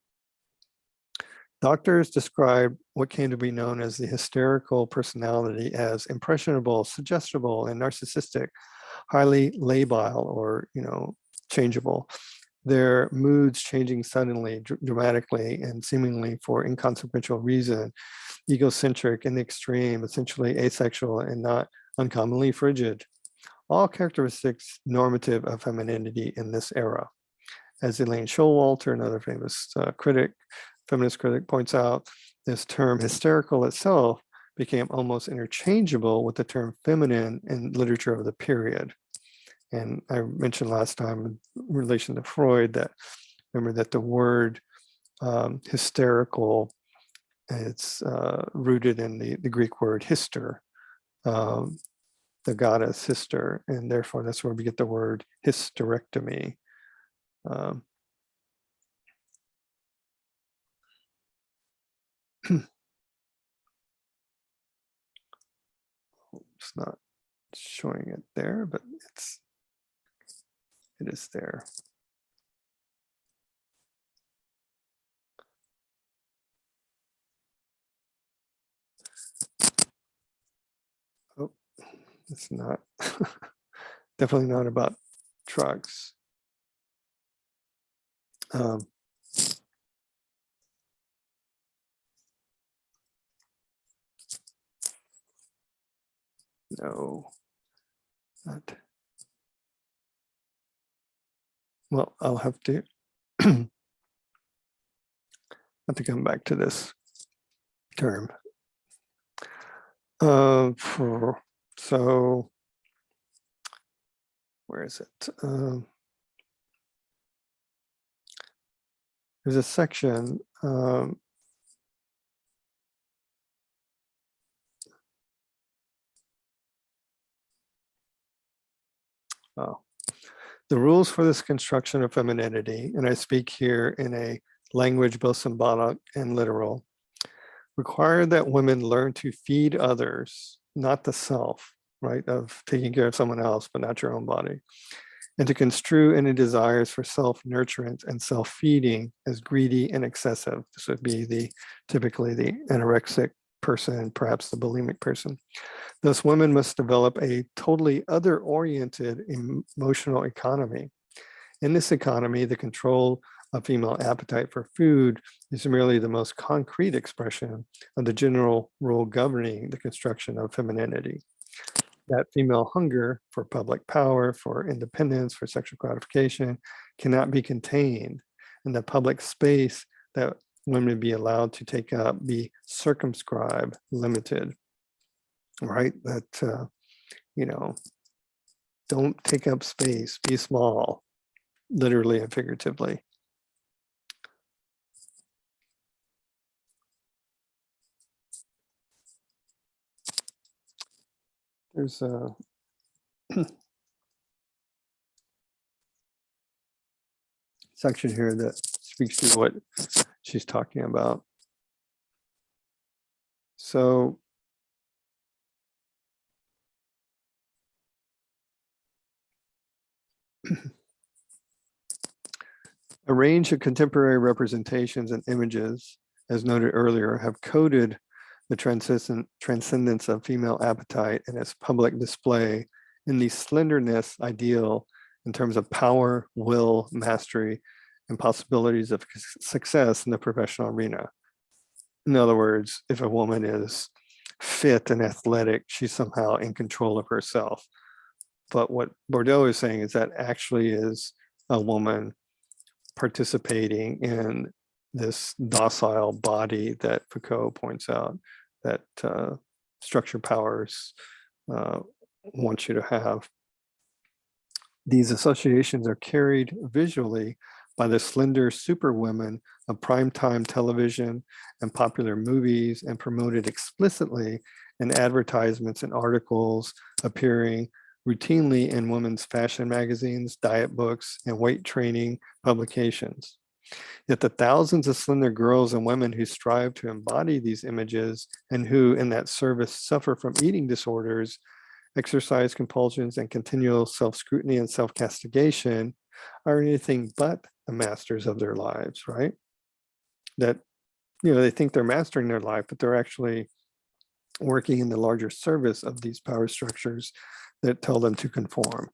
doctors describe what came to be known as the hysterical personality as impressionable, suggestible, and narcissistic, highly labile or, changeable. Their moods changing suddenly, dramatically, and seemingly for inconsequential reason, egocentric in the extreme, essentially asexual and not uncommonly frigid. All characteristics normative of femininity in this era. As Elaine Showalter, another famous feminist critic, points out, this term hysterical itself became almost interchangeable with the term feminine in literature of the period. And I mentioned last time in relation to Freud that, remember that the word hysterical, it's rooted in the Greek word hyster, the goddess Hyster, and therefore that's where we get the word hysterectomy. It's not showing it there, but it is there. Oh, it's not, definitely not about trucks. No, not. Well, I'll have to come back to this term. So where is it? There's a section. The rules for this construction of femininity, and I speak here in a language both symbolic and literal, require that women learn to feed others, not the self, right, of taking care of someone else, but not your own body, and to construe any desires for self-nurturance and self-feeding as greedy and excessive. This would be typically the anorexic person, perhaps the bulimic person. Thus, women must develop a totally other-oriented emotional economy. In this economy, the control of female appetite for food is merely the most concrete expression of the general rule governing the construction of femininity. That female hunger for public power, for independence, for sexual gratification cannot be contained, and the public space that women be allowed to take up be circumscribed, limited, right? That, don't take up space, be small, literally and figuratively. There's a section here that speaks to what she's talking about. So a range of contemporary representations and images, as noted earlier, have coded the transcendence of female appetite and its public display in the slenderness ideal in terms of power, will, mastery, and possibilities of success in the professional arena. In other words, if a woman is fit and athletic, she's somehow in control of herself. But what Bordo is saying is that actually is a woman participating in this docile body that Foucault points out that structure powers want you to have. These associations are carried visually by the slender superwomen of primetime television and popular movies and promoted explicitly in advertisements and articles appearing routinely in women's fashion magazines, diet books, and weight training publications. Yet the thousands of slender girls and women who strive to embody these images and who in that service suffer from eating disorders exercise compulsions, and continual self-scrutiny and self-castigation are anything but the masters of their lives, right? That, they think they're mastering their life, but they're actually working in the larger service of these power structures that tell them to conform.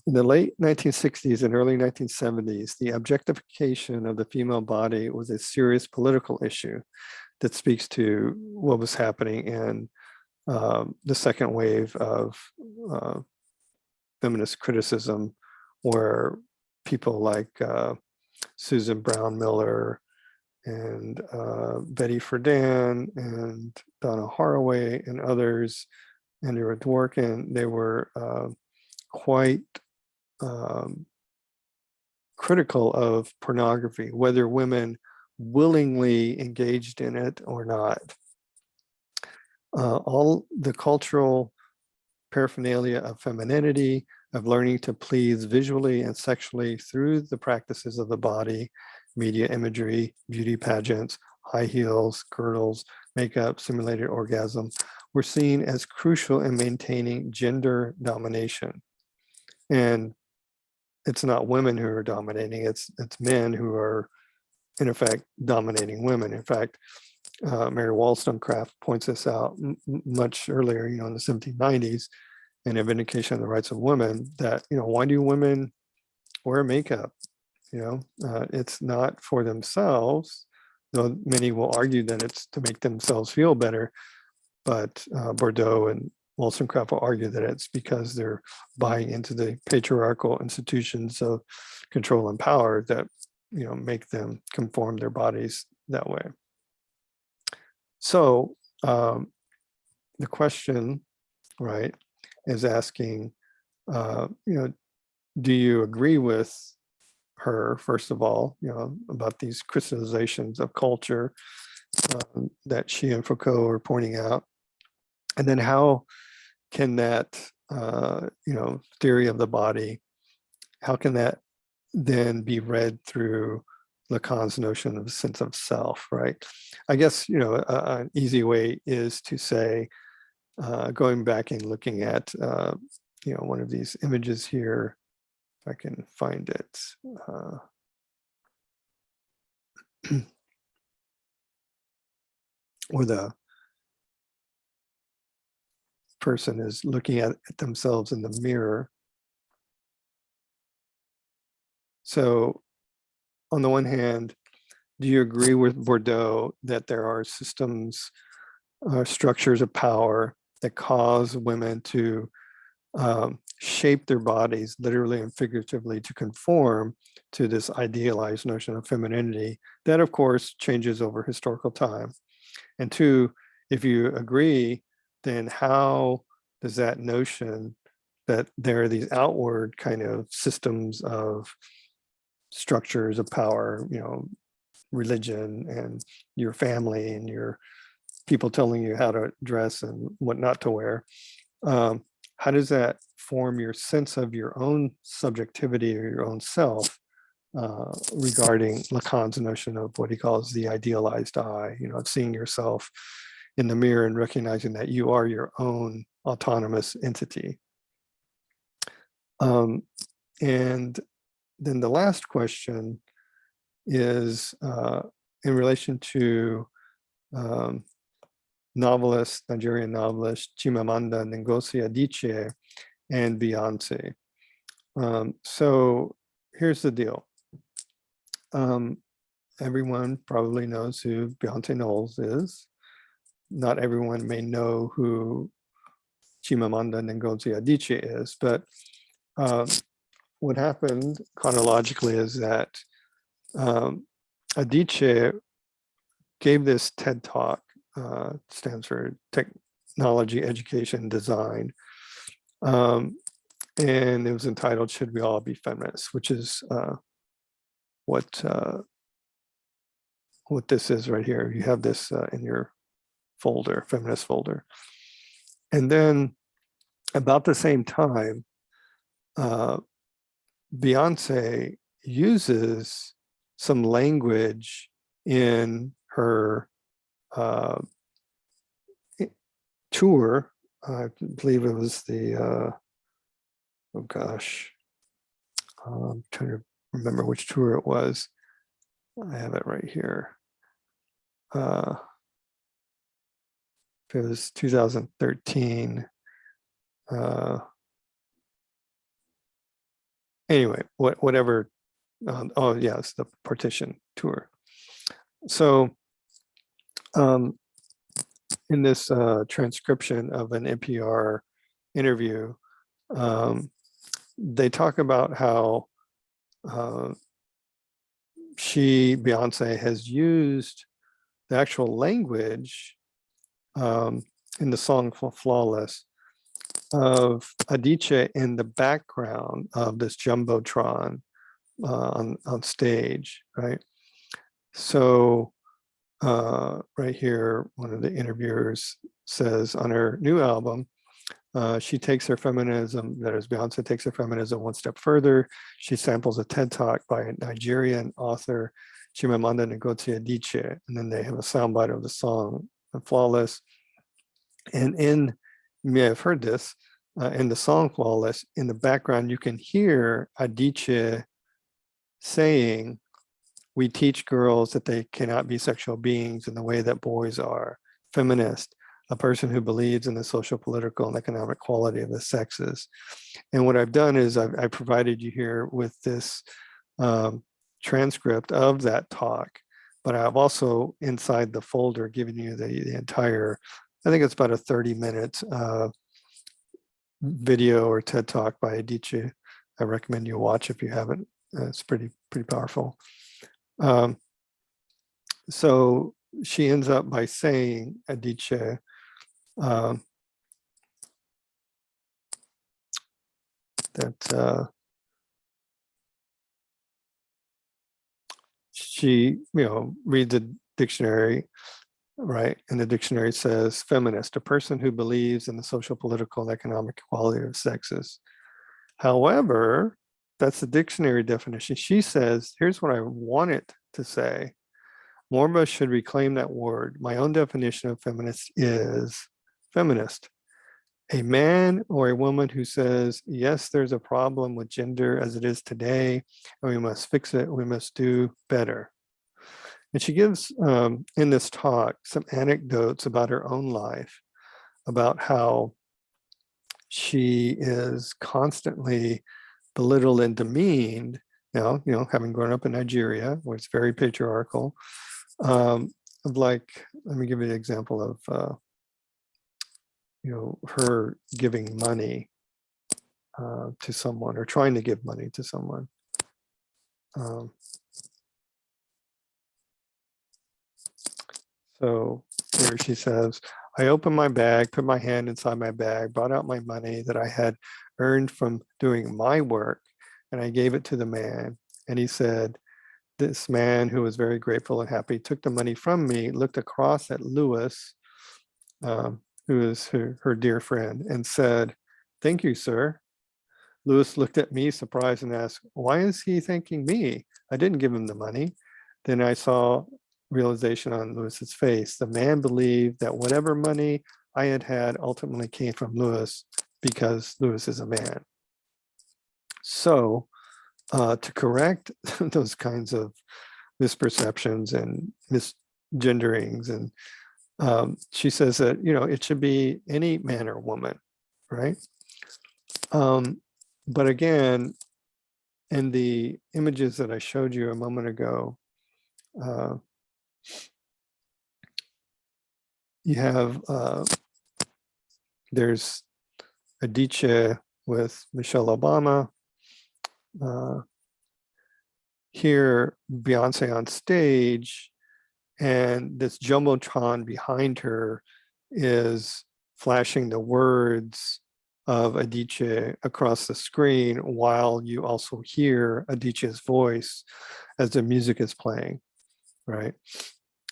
In the late 1960s and early 1970s, the objectification of the female body was a serious political issue that speaks to what was happening in the second wave of feminist criticism, where people like Susan Brown Miller and Betty Friedan and Donna Haraway and others, and Andrea Dworkin, they were quite critical of pornography, whether women willingly engaged in it or not. All the cultural paraphernalia of femininity, of learning to please visually and sexually through the practices of the body, media imagery, beauty pageants, high heels, girdles, makeup, simulated orgasm, were seen as crucial in maintaining gender domination. And it's not women who are dominating, it's men who are, in effect, dominating women. In fact, Mary Wollstonecraft points this out much earlier, in the 1790s, in A Vindication of the Rights of Women, that, why do women wear makeup? It's not for themselves, though many will argue that it's to make themselves feel better. But Bordo and Wollstonecraft will argue that it's because they're buying into the patriarchal institutions of control and power that, make them conform their bodies that way. So the question, right, is asking, do you agree with her, first of all, about these crystallizations of culture that she and Foucault are pointing out? And then how can that, theory of the body, how can that then be read through Lacan's notion of a sense of self, right? I guess, an easy way is to say, going back and looking at, one of these images here, if I can find it. Where the person is looking at themselves in the mirror. So on the one hand, do you agree with Bordeaux that there are systems, structures of power that cause women to shape their bodies literally and figuratively to conform to this idealized notion of femininity that, of course, changes over historical time? And two, if you agree, then how does that notion that there are these outward kind of systems of structures of power, religion and your family and your people telling you how to dress and what not to wear, how does that form your sense of your own subjectivity or your own self regarding Lacan's notion of what he calls the idealized I, of seeing yourself in the mirror and recognizing that you are your own autonomous entity? And then the last question is in relation to Nigerian novelist Chimamanda Ngozi Adichie and Beyoncé. So here's the deal. Everyone probably knows who Beyoncé Knowles is. Not everyone may know who Chimamanda Ngozi Adichie is, but what happened chronologically is that Adichie gave this TED Talk, stands for Technology, Education, Design, and it was entitled "Should We All Be Feminists?" which is what this is right here. You have this in your folder, feminist folder. And then about the same time, Beyoncé uses some language in her tour I believe it was the, oh gosh, I'm trying to remember which tour it was. I have it right here. It was 2013. Anyway, whatever. Oh, yeah, it's the Partition tour. So in this transcription of an NPR interview, they talk about how Beyoncé, has used the actual language in the song Flawless of Adichie in the background of this Jumbotron on stage, right? So right here, one of the interviewers says on her new album, she takes her feminism, that is Beyoncé takes her feminism one step further. She samples a TED Talk by a Nigerian author, Chimamanda Ngozi Adichie, and then they have a soundbite of the song Flawless. And you may have heard this, in the song Flawless, in the background, you can hear Adichie saying, "We teach girls that they cannot be sexual beings in the way that boys are. Feminist, a person who believes in the social, political, and economic quality of the sexes." And what I've done is I provided you here with this transcript of that talk, but I've also inside the folder given you the entire, I think it's about a 30-minute video or TED Talk by Adichie. I recommend you watch if you haven't. It's pretty powerful. So she ends up by saying, Adichie, that she, reads the dictionary, right? And the dictionary says, feminist, a person who believes in the social, political, and economic equality of sexes. However, that's the dictionary definition. She says, here's what I want it to say. More of us should reclaim that word. My own definition of feminist is feminist. A man or a woman who says, yes, there's a problem with gender as it is today, and we must fix it, we must do better. And she gives, in this talk, some anecdotes about her own life, about how she is constantly belittled and demeaned. Now, having grown up in Nigeria, where it's very patriarchal, of like, let me give you an example of, her giving money to someone or trying to give money to someone. So here she says, I opened my bag, put my hand inside my bag, brought out my money that I had earned from doing my work, and I gave it to the man. And he said, this man, who was very grateful and happy, took the money from me, looked across at Lewis, who is her dear friend, and said, thank you, sir. Lewis looked at me surprised and asked, why is he thanking me? I didn't give him the money. Then I saw realization on Lewis's face. The man believed that whatever money I had ultimately came from Lewis because Lewis is a man. So to correct those kinds of misperceptions and misgenderings, and she says that, it should be any man or woman, right? But again, in the images that I showed you a moment ago, you have, there's Adichie with Michelle Obama. Here, Beyoncé on stage, and this Jumbotron behind her is flashing the words of Adichie across the screen while you also hear Adichie's voice as the music is playing, right?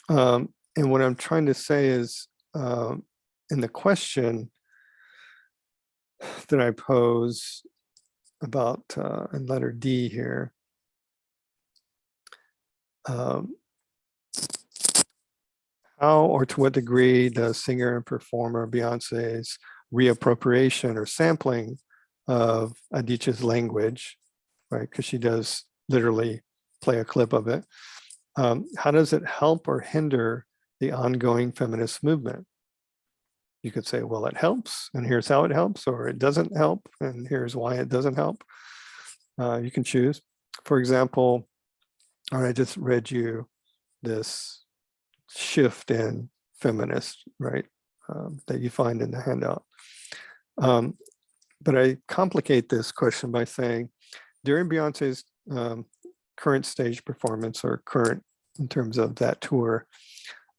And what I'm trying to say is, in the question that I pose about in letter D here, how or to what degree does singer and performer Beyoncé's reappropriation or sampling of Adichie's language, right? Because she does literally play a clip of it. How does it help or hinder the ongoing feminist movement? You could say, well, it helps, and here's how it helps, or it doesn't help, and here's why it doesn't help. You can choose. For example, I just read you this shift in feminist, right, that you find in the handout. But I complicate this question by saying, during Beyonce's current stage performance, or current in terms of that tour,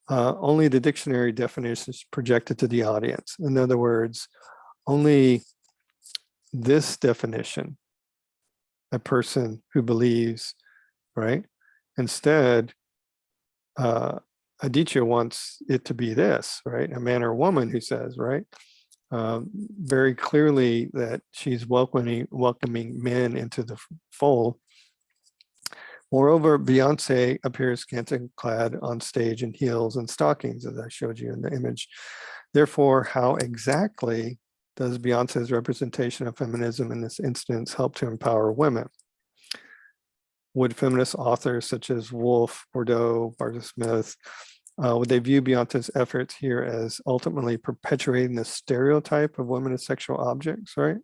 only the dictionary definition is projected to the audience. In other words, only this definition, a person who believes, right? Instead, Adichie wants it to be this, right? A man or a woman who says, right? Very clearly that she's welcoming men into the fold. Moreover, Beyonce appears scantily clad on stage in heels and stockings, as I showed you in the image. Therefore, how exactly does Beyonce's representation of feminism in this instance help to empower women? Would feminist authors such as Woolf, Bordo, Barton Smith, would they view Beyonce's efforts here as ultimately perpetuating the stereotype of women as sexual objects, right?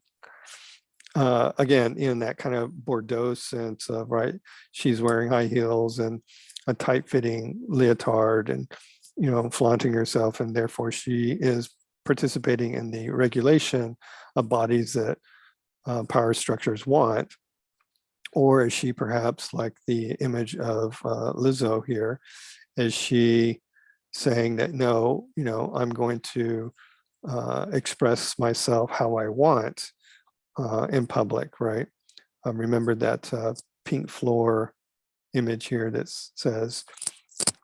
Again, in that kind of Bordeaux sense of, right, she's wearing high heels and a tight-fitting leotard and, you know, flaunting herself, and therefore she is participating in the regulation of bodies that power structures want. Or is she perhaps like the image of Lizzo here? Is she saying that, no, you know, I'm going to express myself how I want in public, right? Remember that pink floor image here that says,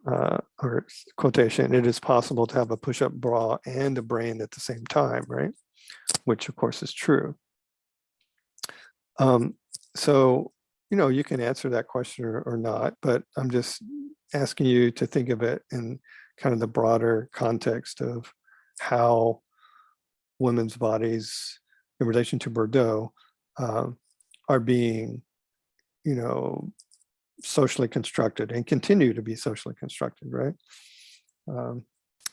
or quotation, it is possible to have a push-up bra and a brain at the same time, right? Which of course is true. So, you know, you can answer that question or not, but I'm just asking you to think of it in kind of the broader context of how women's bodies in relation to Bordeaux are being, you know, socially constructed and continue to be socially constructed, right?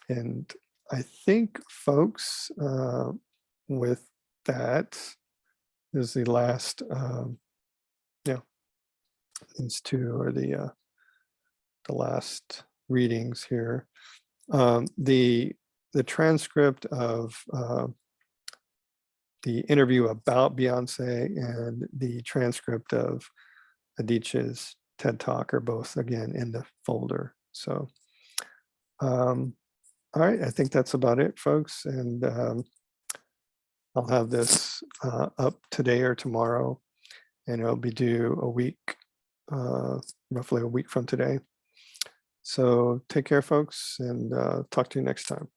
And I think, folks, with that is the last, yeah, these two are the last readings here. The transcript of the interview about Beyonce and the transcript of Adichie's TED Talk are both, again, in the folder. So, all right, I think that's about it, folks. And I'll have this up today or tomorrow, and it'll be due a week, roughly a week from today. So take care, folks, and talk to you next time.